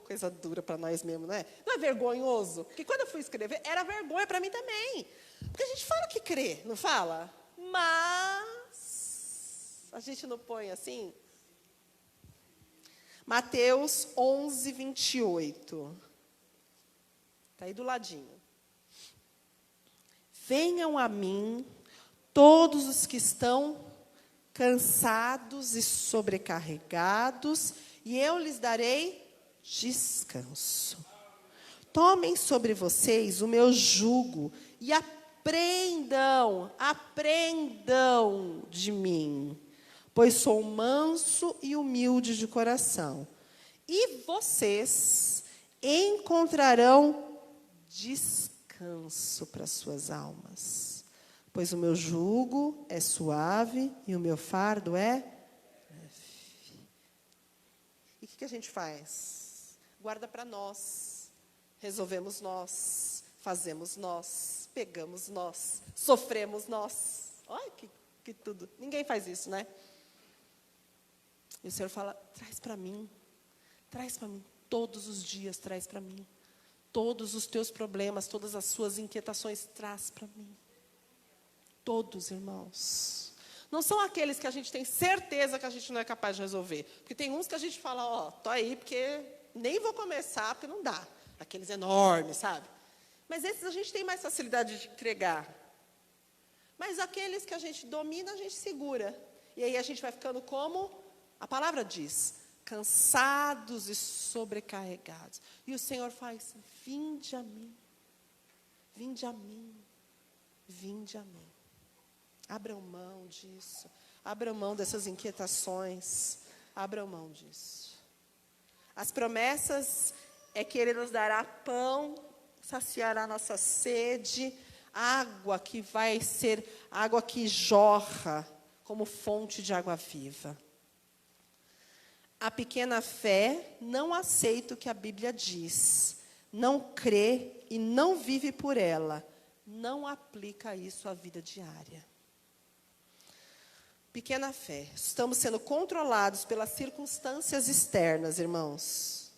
coisa dura para nós mesmos, não é? Não é vergonhoso? Porque quando eu fui escrever, era vergonha para mim também. Porque a gente fala que crê, não fala? Mas... a gente não põe assim? Mateus 11, 28. Está aí do ladinho. Venham a mim todos os que estão cansados e sobrecarregados, e eu lhes darei descanso. Tomem sobre vocês o meu jugo e aprendam de mim, pois sou manso e humilde de coração. E vocês encontrarão descanso para suas almas. Pois o meu jugo é suave e o meu fardo é leve. E o que a gente faz? Guarda para nós. Resolvemos nós. Fazemos nós. Pegamos nós. Sofremos nós. Olha que tudo. Ninguém faz isso, né? E o Senhor fala, traz para mim. Traz para mim. Todos os dias, traz para mim. Todos os teus problemas, todas as suas inquietações, traz para mim. Todos, irmãos. Não são aqueles que a gente tem certeza que a gente não é capaz de resolver. Porque tem uns que a gente fala, tô aí, porque nem vou começar, porque não dá. aqueles enormes, sabe? Mas esses a gente tem mais facilidade de entregar. Mas aqueles que a gente domina, a gente segura. E aí a gente vai ficando como a palavra diz, cansados e sobrecarregados. E o Senhor faz, vinde a mim, vinde a mim, vinde a mim. Abram mão disso, abram mão dessas inquietações, abram mão disso. As promessas é que Ele nos dará pão, saciará nossa sede, água que vai ser água que jorra como fonte de água viva. A pequena fé não aceita o que a Bíblia diz, não crê e não vive por ela, não aplica isso à vida diária. Pequena fé. Estamos sendo controlados pelas circunstâncias externas, irmãos.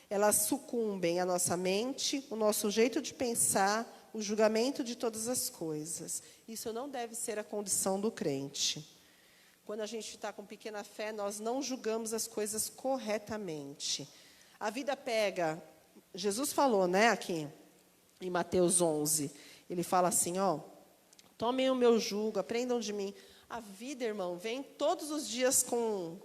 Elas sucumbem à nossa mente, o nosso jeito de pensar, o julgamento de todas as coisas. Isso não deve ser a condição do crente. Quando a gente está com pequena fé, nós não julgamos as coisas corretamente. A vida pega... Jesus falou, né, aqui, em Mateus 11. Ele fala assim, ó, tomem o meu jugo, aprendam de mim. A vida, irmão, vem todos os dias com um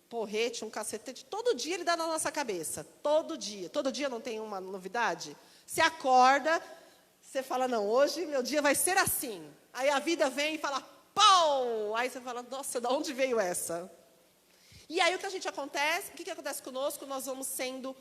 porrete, um cacetete. Todo dia ele dá na nossa cabeça. Todo dia. Todo dia não tem uma novidade? Você acorda, você fala, não, hoje meu dia vai ser assim. Aí a vida vem e fala, pau! Aí você fala, nossa, de onde veio essa? E aí o que a gente acontece? O que acontece conosco? Nós vamos sendo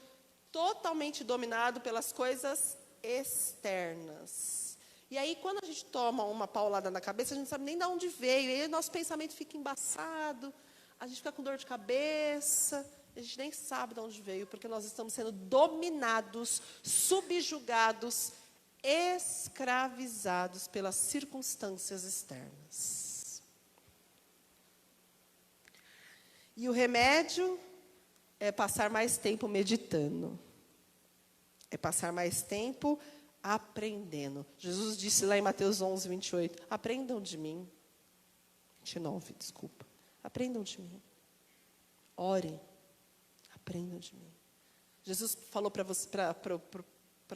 totalmente dominados pelas coisas externas. E aí, quando a gente toma uma paulada na cabeça, a gente não sabe nem de onde veio. E aí, nosso pensamento fica embaçado, a gente fica com dor de cabeça, a gente nem sabe de onde veio, porque nós estamos sendo dominados, subjugados, escravizados pelas circunstâncias externas. E o remédio é passar mais tempo meditando. É passar mais tempo aprendendo. Jesus disse lá em Mateus 11, 28, aprendam de mim. 29, desculpa. Aprendam de mim. Orem. Aprendam de mim. Jesus falou para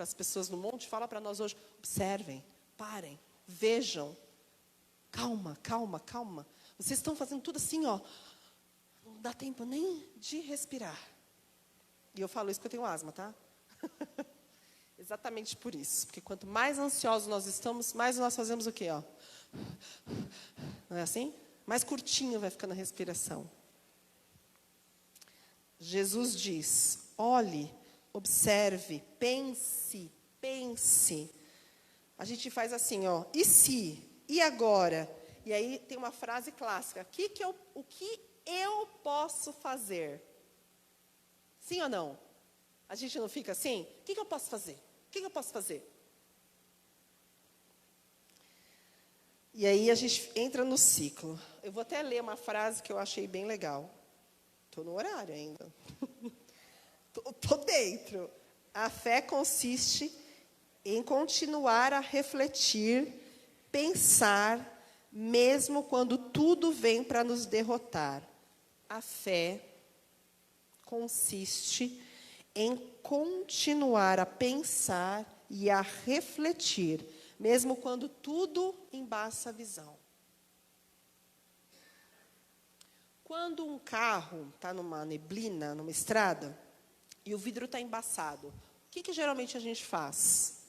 as pessoas no monte, fala para nós hoje, observem, parem, vejam. Calma, calma, calma. Vocês estão fazendo tudo assim, ó. Não dá tempo nem de respirar. E eu falo isso porque eu tenho asma, tá? Exatamente por isso. Porque quanto mais ansiosos nós estamos, mais nós fazemos o quê? Ó? Não é assim? Mais curtinho vai ficando a respiração. Jesus diz, olhe, observe, pense, pense. A gente faz assim, ó, e se? E agora? E aí tem uma frase clássica, o que eu posso fazer? Sim ou não? A gente não fica assim? O que eu posso fazer? O que eu posso fazer? E aí a gente entra no ciclo. Eu vou até ler uma frase que eu achei bem legal. Estou no horário ainda. Estou dentro. A fé consiste em continuar a refletir, pensar, mesmo quando tudo vem para nos derrotar. A fé consiste em continuar a pensar e a refletir, mesmo quando tudo embaça a visão. Quando um carro está numa neblina, numa estrada, e o vidro está embaçado, o que geralmente a gente faz?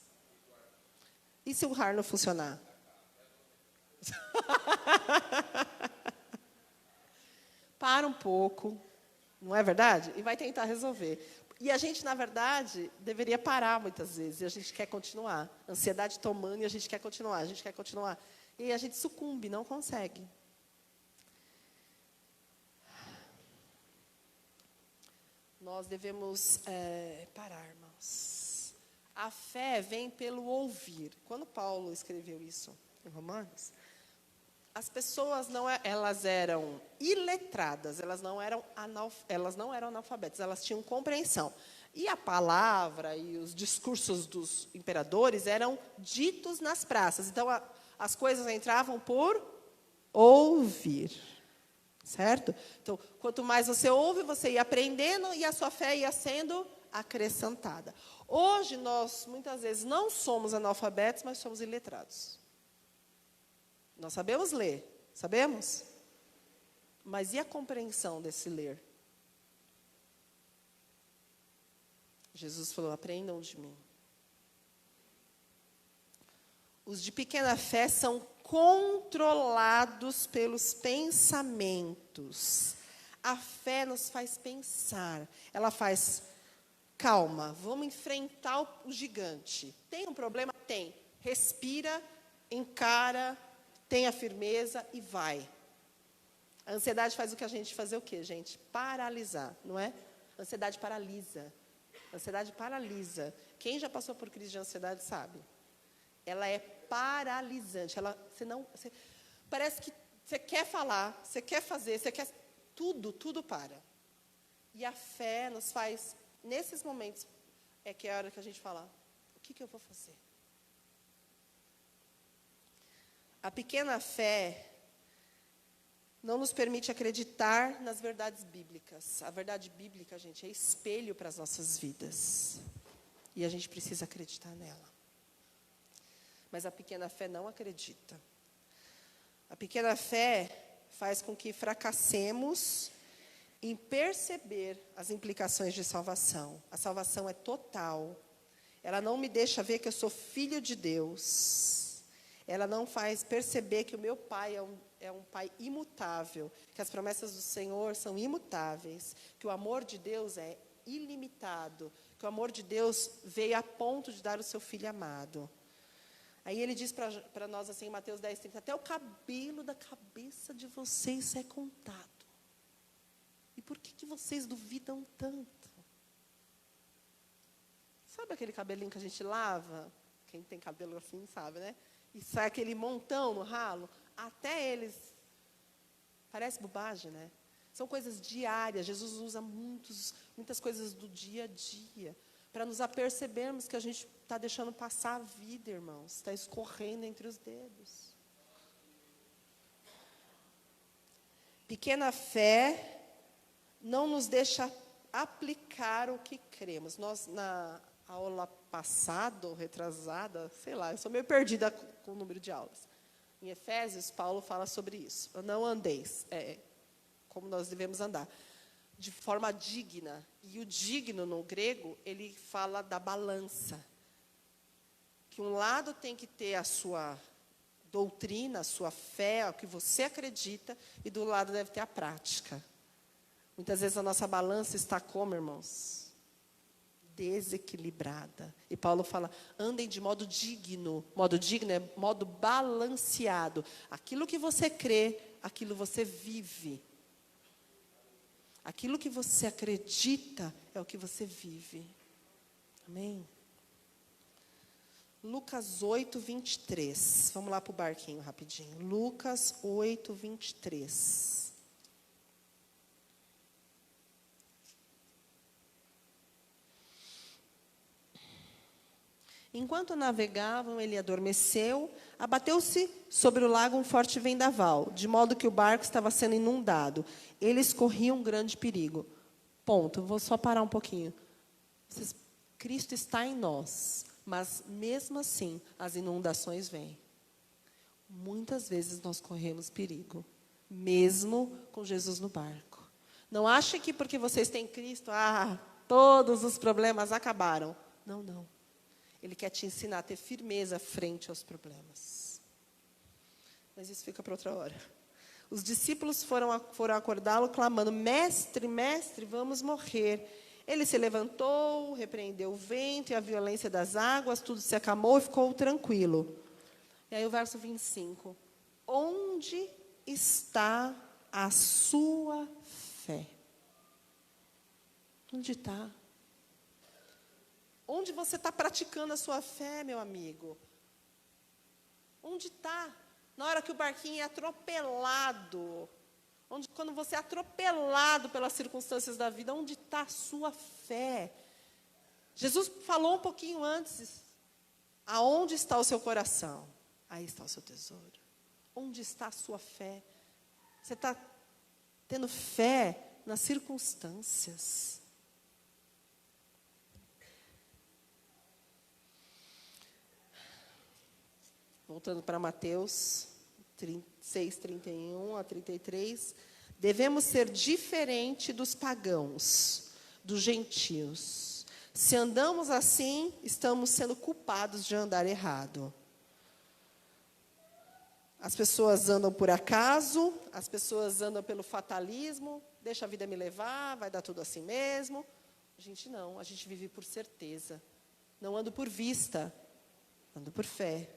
E se o radar não funcionar? Para um pouco, não é verdade? E vai tentar resolver. E a gente, na verdade, deveria parar muitas vezes, e a gente quer continuar. Ansiedade tomando, e a gente quer continuar, a gente quer continuar. E a gente sucumbe, não consegue. Nós devemos parar, irmãos. A fé vem pelo ouvir. Quando Paulo escreveu isso em Romanos, as pessoas elas eram iletradas, elas não eram analfabetas, elas tinham compreensão. E a palavra e os discursos dos imperadores eram ditos nas praças. Então, as coisas entravam por ouvir. Certo? Então, quanto mais você ouve, você ia aprendendo e a sua fé ia sendo acrescentada. Hoje, nós, muitas vezes, não somos analfabetos, mas somos iletrados. Nós sabemos ler, sabemos? Mas e a compreensão desse ler? Jesus falou, aprendam de mim. Os de pequena fé são controlados pelos pensamentos. A fé nos faz pensar. Ela faz, calma, vamos enfrentar o gigante. Tem um problema? Tem. Respira, encara, tenha firmeza e vai. A ansiedade faz o que a gente fazer o quê, gente? Paralisar, não é? A ansiedade paralisa. A ansiedade paralisa. Quem já passou por crise de ansiedade sabe. Ela é paralisante. Parece que você quer falar, você quer fazer, você quer... Tudo para. E a fé nos faz, nesses momentos, é que é a hora que a gente fala, o que eu vou fazer? A pequena fé não nos permite acreditar nas verdades bíblicas. A verdade bíblica, gente, é espelho para as nossas vidas. E a gente precisa acreditar nela. Mas a pequena fé não acredita. A pequena fé faz com que fracassemos em perceber as implicações de salvação. A salvação é total. Ela não me deixa ver que eu sou filho de Deus. Ela não faz perceber que o meu Pai é um Pai imutável, que as promessas do Senhor são imutáveis, que o amor de Deus é ilimitado, que o amor de Deus veio a ponto de dar o seu Filho amado. Aí ele diz para nós assim, em Mateus 10:30, até o cabelo da cabeça de vocês é contado. E por que vocês duvidam tanto? Sabe aquele cabelinho que a gente lava? Quem tem cabelo assim sabe, né? E sai aquele montão no ralo. Até eles... Parece bobagem, né? São coisas diárias. Jesus usa muitas coisas do dia a dia para nos apercebermos que a gente está deixando passar a vida, irmãos. Está escorrendo entre os dedos. Pequena fé não nos deixa aplicar o que cremos. Nós, na aula passada, ou retrasada, sei lá, eu sou meio perdida com o número de aulas. Em Efésios, Paulo fala sobre isso. Não andeis, como nós devemos andar, de forma digna. E o digno, no grego, ele fala da balança. Que um lado tem que ter a sua doutrina, a sua fé, o que você acredita, e do lado deve ter a prática. Muitas vezes a nossa balança está como, irmãos? Desequilibrada. E Paulo fala, andem de modo digno. Modo digno é modo balanceado. Aquilo que você crê, aquilo você vive. Aquilo que você acredita é o que você vive. Amém? Lucas 8:23. Vamos lá para o barquinho rapidinho. Lucas 8:23. Enquanto navegavam, ele adormeceu, abateu-se sobre o lago um forte vendaval, de modo que o barco estava sendo inundado. Eles corriam um grande perigo. Ponto. Vou só parar um pouquinho. Cristo está em nós, mas mesmo assim as inundações vêm. Muitas vezes nós corremos perigo, mesmo com Jesus no barco. Não ache que porque vocês têm Cristo, todos os problemas acabaram. Não, não. Ele quer te ensinar a ter firmeza frente aos problemas. Mas isso fica para outra hora. Os discípulos foram acordá-lo clamando, mestre, mestre, vamos morrer. Ele se levantou, repreendeu o vento e a violência das águas, tudo se acalmou e ficou tranquilo. E aí o verso 25. Onde está a sua fé? Onde está? Onde você está praticando a sua fé, meu amigo? Onde está? Na hora que o barquinho é atropelado, quando você é atropelado pelas circunstâncias da vida, onde está a sua fé? Jesus falou um pouquinho antes, aonde está o seu coração? Aí está o seu tesouro. Onde está a sua fé? Você está tendo fé nas circunstâncias. Voltando para Mateus 6, 31 a 33. Devemos ser diferente dos pagãos, dos gentios. Se andamos assim, estamos sendo culpados de andar errado. As pessoas andam por acaso, as pessoas andam pelo fatalismo, deixa a vida me levar, vai dar tudo assim mesmo. A gente não, a gente vive por certeza. Não ando por vista, ando por fé.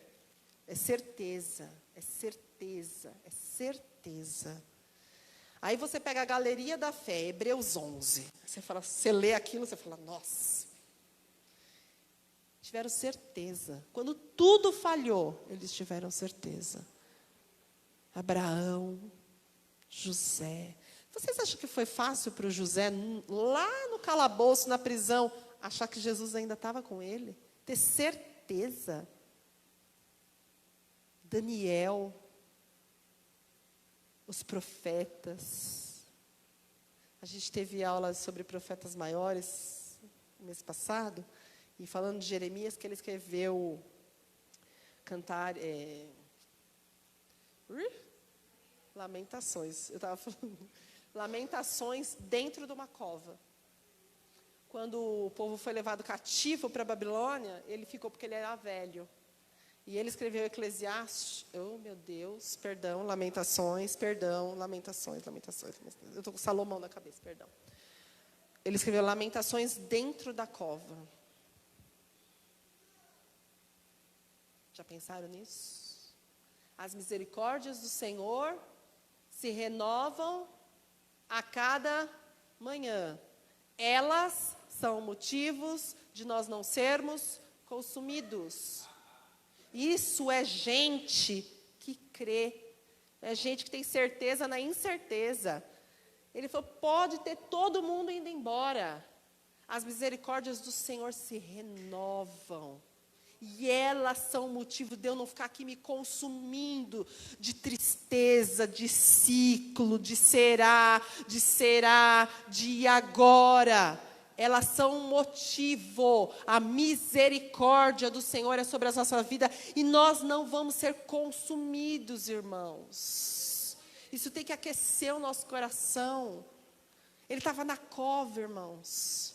É certeza, é certeza, é certeza. Aí você pega a galeria da fé, Hebreus 11. Você lê aquilo, você fala, nossa. Tiveram certeza. Quando tudo falhou, eles tiveram certeza. Abraão, José. Vocês acham que foi fácil para o José, lá no calabouço, na prisão, achar que Jesus ainda estava com ele? Ter certeza. Daniel, os profetas. A gente teve aula sobre profetas maiores no mês passado, e falando de Jeremias, que ele escreveu Lamentações. Eu estava falando Lamentações dentro de uma cova. Quando o povo foi levado cativo para a Babilônia, ele ficou porque ele era velho. E ele escreveu Eclesiastes, meu Deus, perdão, Lamentações. Eu estou com Salomão na cabeça, perdão. Ele escreveu Lamentações dentro da cova. Já pensaram nisso? As misericórdias do Senhor se renovam a cada manhã. Elas são motivos de nós não sermos consumidos. Isso é gente que crê. É gente que tem certeza na incerteza. Ele falou, pode ter todo mundo indo embora. As misericórdias do Senhor se renovam. E elas são o motivo de eu não ficar aqui me consumindo de tristeza, de ciclo, de será, de agora. Elas são um motivo. A misericórdia do Senhor é sobre a nossa vida. E nós não vamos ser consumidos, irmãos. Isso tem que aquecer o nosso coração. Ele estava na cova, irmãos.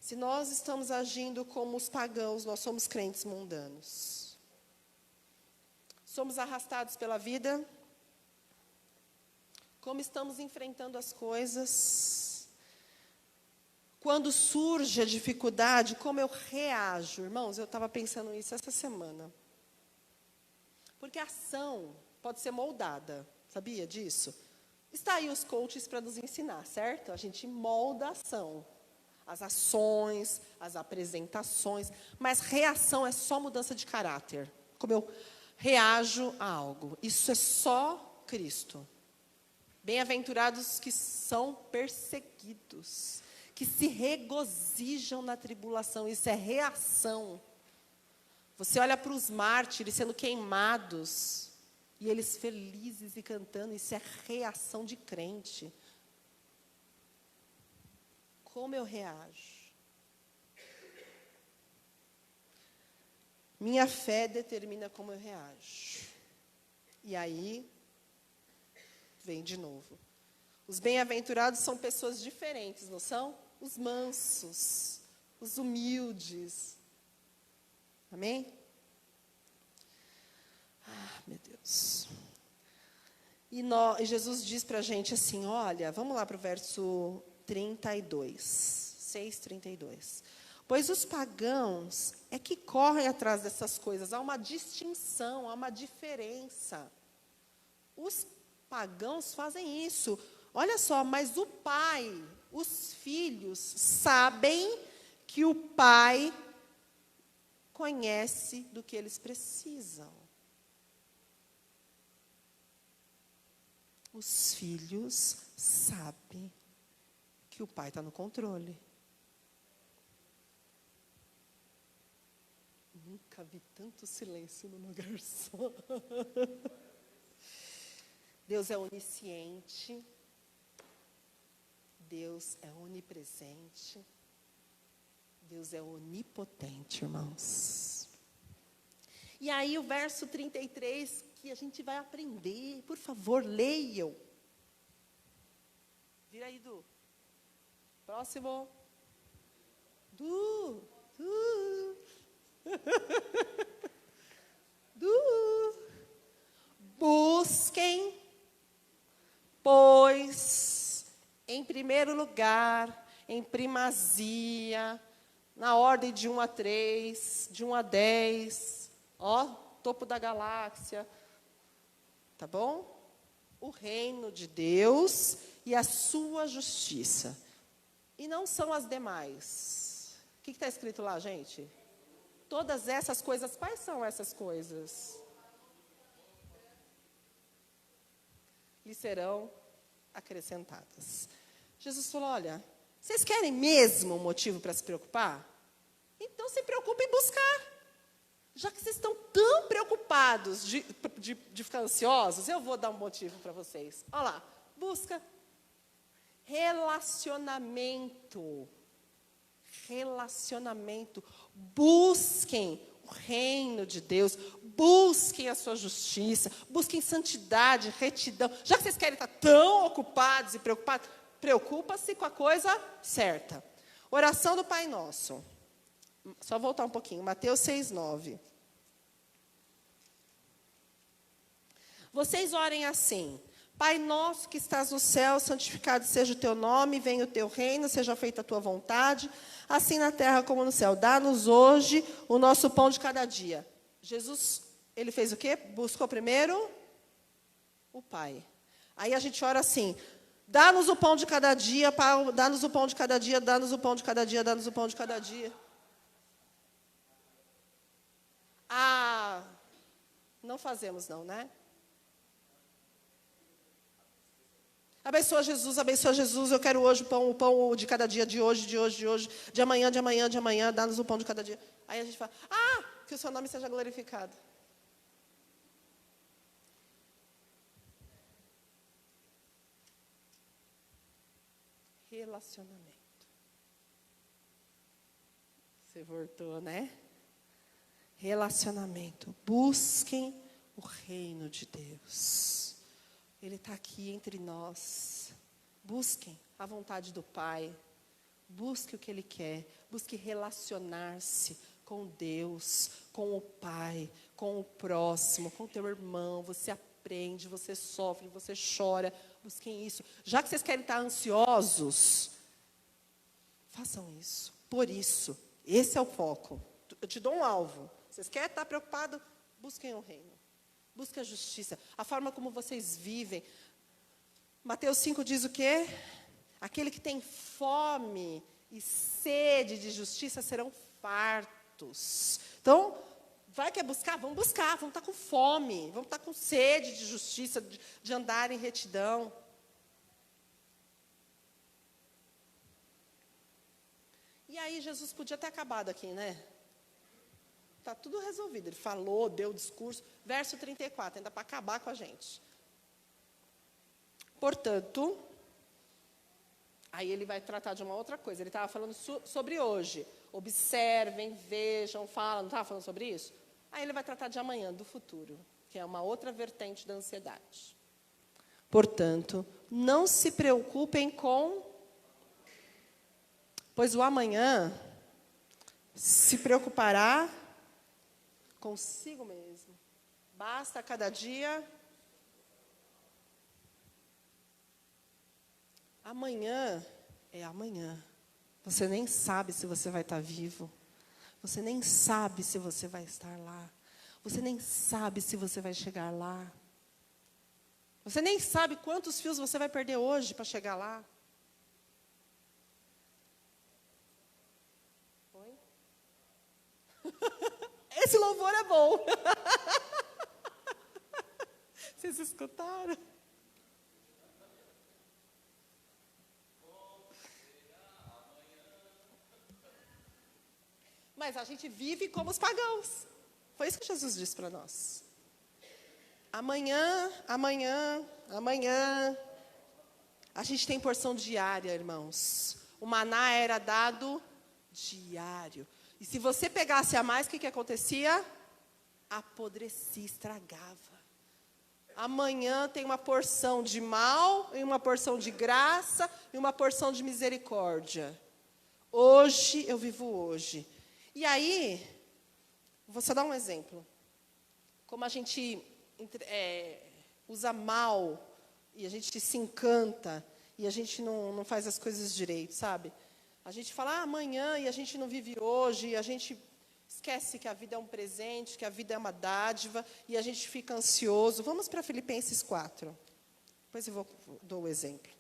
Se nós estamos agindo como os pagãos, nós somos crentes mundanos. Somos arrastados pela vida. Como estamos enfrentando as coisas. Quando surge a dificuldade, como eu reajo? Irmãos, eu estava pensando nisso essa semana. Porque a ação pode ser moldada. Sabia disso? Está aí os coaches para nos ensinar, certo? A gente molda a ação. As ações, as apresentações, mas reação é só mudança de caráter. Como eu reajo a algo. Isso é só Cristo. Bem-aventurados que são perseguidos, que se regozijam na tribulação. Isso é reação. Você olha para os mártires sendo queimados, e eles felizes e cantando. Isso é reação de crente. Como eu reajo? Minha fé determina como eu reajo. E aí, vem de novo. Os bem-aventurados são pessoas diferentes, não são? Os mansos, os humildes. Amém? Ah, meu Deus. E Jesus diz para a gente assim, olha, vamos lá para o verso 32, 6:32. Pois os pagãos é que correm atrás dessas coisas. Há uma distinção, há uma diferença. Os pagãos fazem isso. Olha só, mas o pai, os filhos, sabem que o pai conhece do que eles precisam. Os filhos sabem que o pai está no controle. Nunca vi tanto silêncio num lugar só. Deus é onisciente. Deus é onipresente. Deus é onipotente, irmãos. E aí o verso 33, que a gente vai aprender. Por favor, leiam. Vira aí, Du. Próximo. Du. Busquem, pois, em primeiro lugar, em primazia, na ordem de 1 a 3, de 1 a 10, topo da galáxia, tá bom? O reino de Deus e a sua justiça. E não são as demais. O que está escrito lá, gente? Todas essas coisas, quais são essas coisas? Lhe serão acrescentadas. Jesus falou, olha, vocês querem mesmo um motivo para se preocupar? Então se preocupem em buscar. Já que vocês estão tão preocupados de ficar ansiosos, eu vou dar um motivo para vocês. Olha lá, busca. Relacionamento. Busquem o reino de Deus, busquem a sua justiça, busquem santidade, retidão. Já que vocês querem estar tão ocupados e preocupados, preocupa-se com a coisa certa. Oração do Pai Nosso. Só voltar um pouquinho, Mateus 6:9. Vocês orem assim: Pai nosso que estás no céu, santificado seja o teu nome, venha o teu reino, seja feita a tua vontade, assim na terra como no céu. Dá-nos hoje o nosso pão de cada dia. Jesus, ele fez o quê? Buscou primeiro o Pai. Aí a gente ora assim: dá-nos o pão de cada dia, Pai, dá-nos o pão de cada dia, dá-nos o pão de cada dia, dá-nos o pão de cada dia. Não fazemos não, né? Abençoa Jesus, eu quero hoje o pão de cada dia, de hoje, de amanhã, dá-nos o pão de cada dia. Aí a gente fala, que o seu nome seja glorificado. Relacionamento. Você voltou, né? Relacionamento. Busquem o reino de Deus. Ele está aqui entre nós. Busquem a vontade do Pai. Busque o que Ele quer. Busque relacionar-se com Deus, com o Pai, com o próximo, com o teu irmão. Você aprende, você sofre, você chora. Busquem isso. Já que vocês querem estar ansiosos, façam isso. Por isso, esse é o foco. Eu te dou um alvo. Vocês querem estar preocupados? Busquem o reino. Busquem a justiça. A forma como vocês vivem. Mateus 5 diz o quê? Aquele que tem fome e sede de justiça serão fartos. Então, quer buscar? Vamos buscar. Vamos estar com fome. Vamos estar com sede de justiça, de andar em retidão. E aí, Jesus podia ter acabado aqui, né? Está tudo resolvido. Ele falou, deu o discurso. Verso 34, ainda para acabar com a gente. Portanto, aí ele vai tratar de uma outra coisa. Ele estava falando sobre hoje. Observem, vejam, falam. Não estava falando sobre isso? Aí ele vai tratar de amanhã, do futuro, que é uma outra vertente da ansiedade. Portanto, não se preocupem pois o amanhã se preocupará consigo mesmo. Basta cada dia. Amanhã é amanhã. Você nem sabe se você vai estar vivo. Você nem sabe se você vai estar lá. Você nem sabe se você vai chegar lá. Você nem sabe quantos fios você vai perder hoje para chegar lá. Oi? Esse louvor é bom. Vocês escutaram? Mas a gente vive como os pagãos. Foi isso que Jesus disse para nós. Amanhã. A gente tem porção diária, irmãos. O maná era dado Diário. E se você pegasse a mais, o que acontecia? Apodrecia, estragava. Amanhã tem uma porção de mal, e uma porção de graça, e uma porção de misericórdia. Hoje, eu vivo hoje. E aí, vou só dar um exemplo. Como a gente usa mal, e a gente se encanta, e a gente não faz as coisas direito, sabe? A gente fala amanhã, e a gente não vive hoje, e a gente esquece que a vida é um presente, que a vida é uma dádiva, e a gente fica ansioso. Vamos para Filipenses 4. Depois eu dou o exemplo.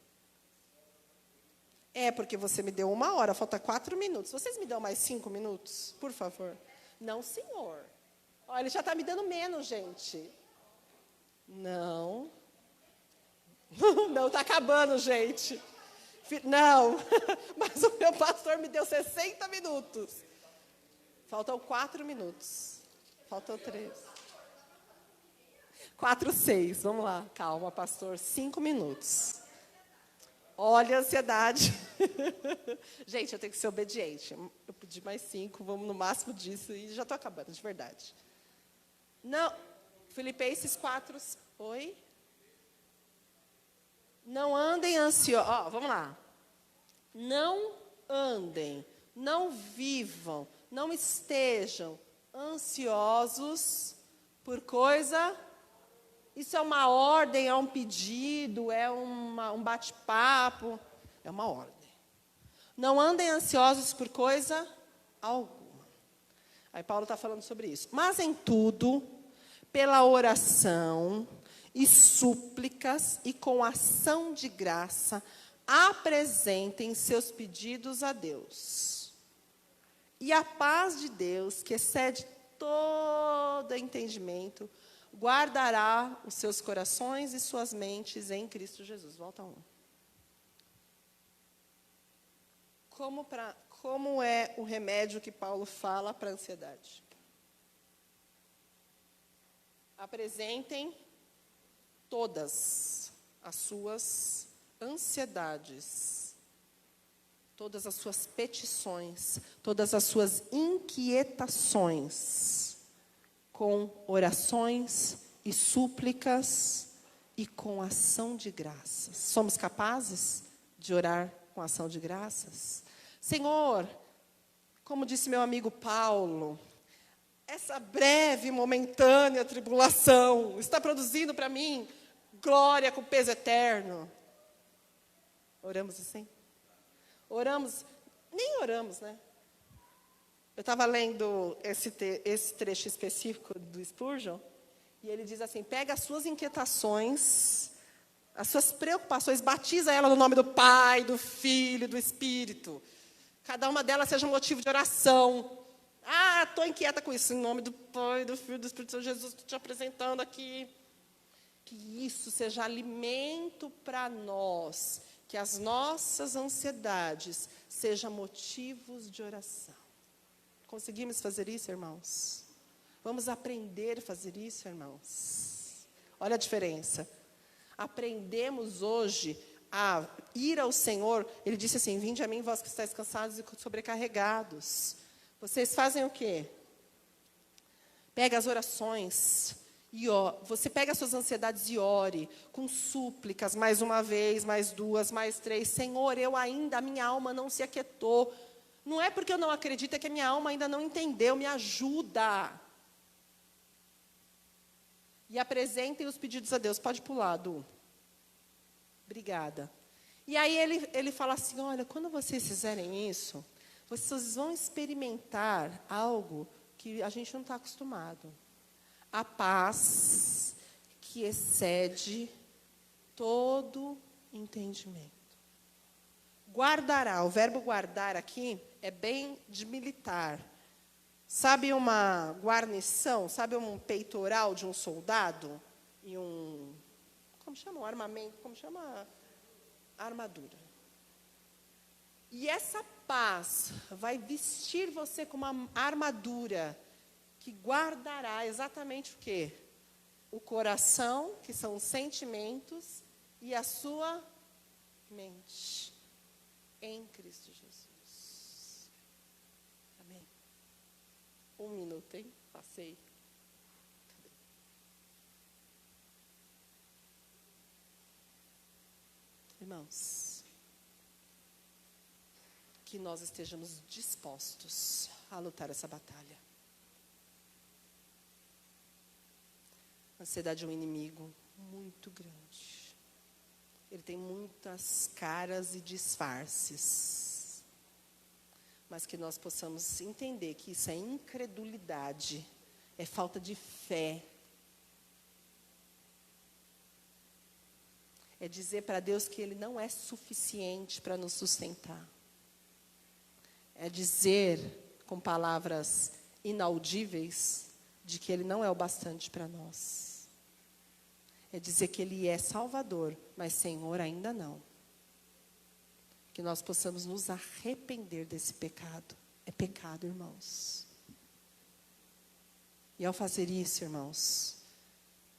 Porque você me deu 1 hora, falta 4 minutos. Vocês me dão mais 5 minutos, por favor? Não, senhor. Ele já está me dando menos, gente. Não. Não, está acabando, gente. Não. Mas o meu pastor me deu 60 minutos. Faltam 4 minutos. Faltam 3. 4, 6. Vamos lá. Calma, pastor. 5 minutos. Olha a ansiedade. Gente, eu tenho que ser obediente. Eu pedi mais 5, vamos no máximo disso e já estou acabando, de verdade. Não, Filipenses 4. Oi? Não andem ansiosos. Vamos lá. Não andem, não vivam, não estejam ansiosos por coisa. Isso é uma ordem, é um pedido, é um bate-papo, é uma ordem. Não andem ansiosos por coisa alguma. Aí Paulo está falando sobre isso. Mas em tudo, pela oração e súplicas e com ação de graça, apresentem seus pedidos a Deus. E a paz de Deus, que excede todo entendimento, guardará os seus corações e suas mentes em Cristo Jesus. Volta 1. Como é o remédio que Paulo fala para a ansiedade? Apresentem todas as suas ansiedades, todas as suas petições, todas as suas inquietações, com orações e súplicas e com ação de graças. Somos capazes de orar com ação de graças? Senhor, como disse meu amigo Paulo, essa breve e momentânea tribulação está produzindo para mim glória com peso eterno. Oramos assim? Oramos, nem oramos, né? Eu estava lendo esse trecho específico do Spurgeon, e ele diz assim, pega as suas inquietações, as suas preocupações, batiza ela no nome do Pai, do Filho, do Espírito. Cada uma delas seja um motivo de oração. Estou inquieta com isso, em nome do Pai, do Filho, do Espírito Santo, Jesus, estou te apresentando aqui. Que isso seja alimento para nós, que as nossas ansiedades sejam motivos de oração. Conseguimos fazer isso, irmãos? Vamos aprender a fazer isso, irmãos? Olha a diferença. Aprendemos hoje a ir ao Senhor. Ele disse assim, vinde a mim, vós que estáis cansados e sobrecarregados. Vocês fazem o quê? Pega as orações, você pega as suas ansiedades e ore, com súplicas, mais uma vez, mais 2, mais 3. Senhor, a minha alma não se aquietou. Não é porque eu não acredito, é que a minha alma ainda não entendeu, me ajuda. E apresentem os pedidos a Deus. Pode pular, Du. Obrigada. E aí ele fala assim, olha, quando vocês fizerem isso, vocês vão experimentar algo que a gente não está acostumado. A paz que excede todo entendimento. Guardará, o verbo guardar aqui é bem de militar. Sabe uma guarnição, sabe um peitoral de um soldado? E como chama? Um armamento, como chama? Armadura. E essa paz vai vestir você com uma armadura que guardará exatamente o quê? O coração, que são os sentimentos, e a sua mente em Cristo Jesus. Um minuto, hein? Passei. Irmãos, que nós estejamos dispostos a lutar essa batalha. A ansiedade é um inimigo muito grande. Ele tem muitas caras e disfarces. Mas que nós possamos entender que isso é incredulidade, é falta de fé. É dizer para Deus que Ele não é suficiente para nos sustentar. É dizer, com palavras inaudíveis, de que Ele não é o bastante para nós. É dizer que Ele é Salvador, mas Senhor ainda não. Que nós possamos nos arrepender desse pecado. É pecado, irmãos. E ao fazer isso, irmãos,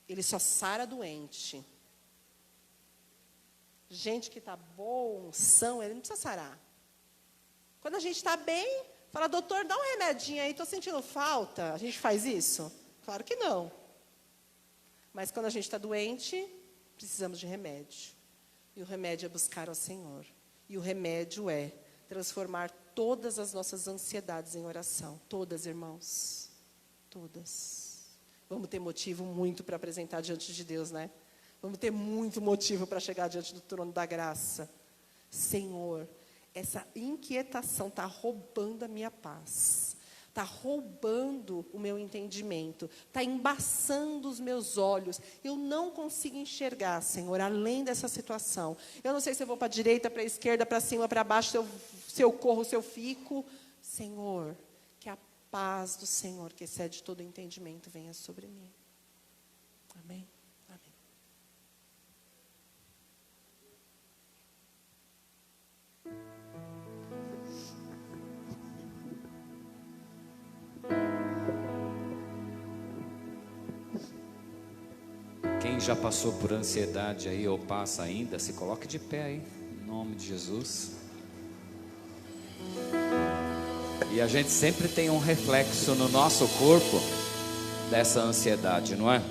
Ele só sara doente. Gente que está bom, são, Ele não precisa sarar. Quando a gente está bem, fala, doutor, dá um remedinho aí, estou sentindo falta. A gente faz isso? Claro que não. Mas quando a gente está doente, precisamos de remédio. E o remédio é buscar ao Senhor. E o remédio é transformar todas as nossas ansiedades em oração. Todas, irmãos. Todas. Vamos ter motivo muito para apresentar diante de Deus, né? Vamos ter muito motivo para chegar diante do trono da graça. Senhor, essa inquietação está roubando a minha paz. Está roubando o meu entendimento. Está embaçando os meus olhos. Eu não consigo enxergar, Senhor, além dessa situação. Eu não sei se eu vou para a direita, para a esquerda, para cima, para baixo, se eu corro, se eu fico. Senhor, que a paz do Senhor, que excede todo entendimento, venha sobre mim. Amém. Quem já passou por ansiedade aí ou passa ainda, se coloque de pé aí, em nome de Jesus. E a gente sempre tem um reflexo no nosso corpo dessa ansiedade, não é?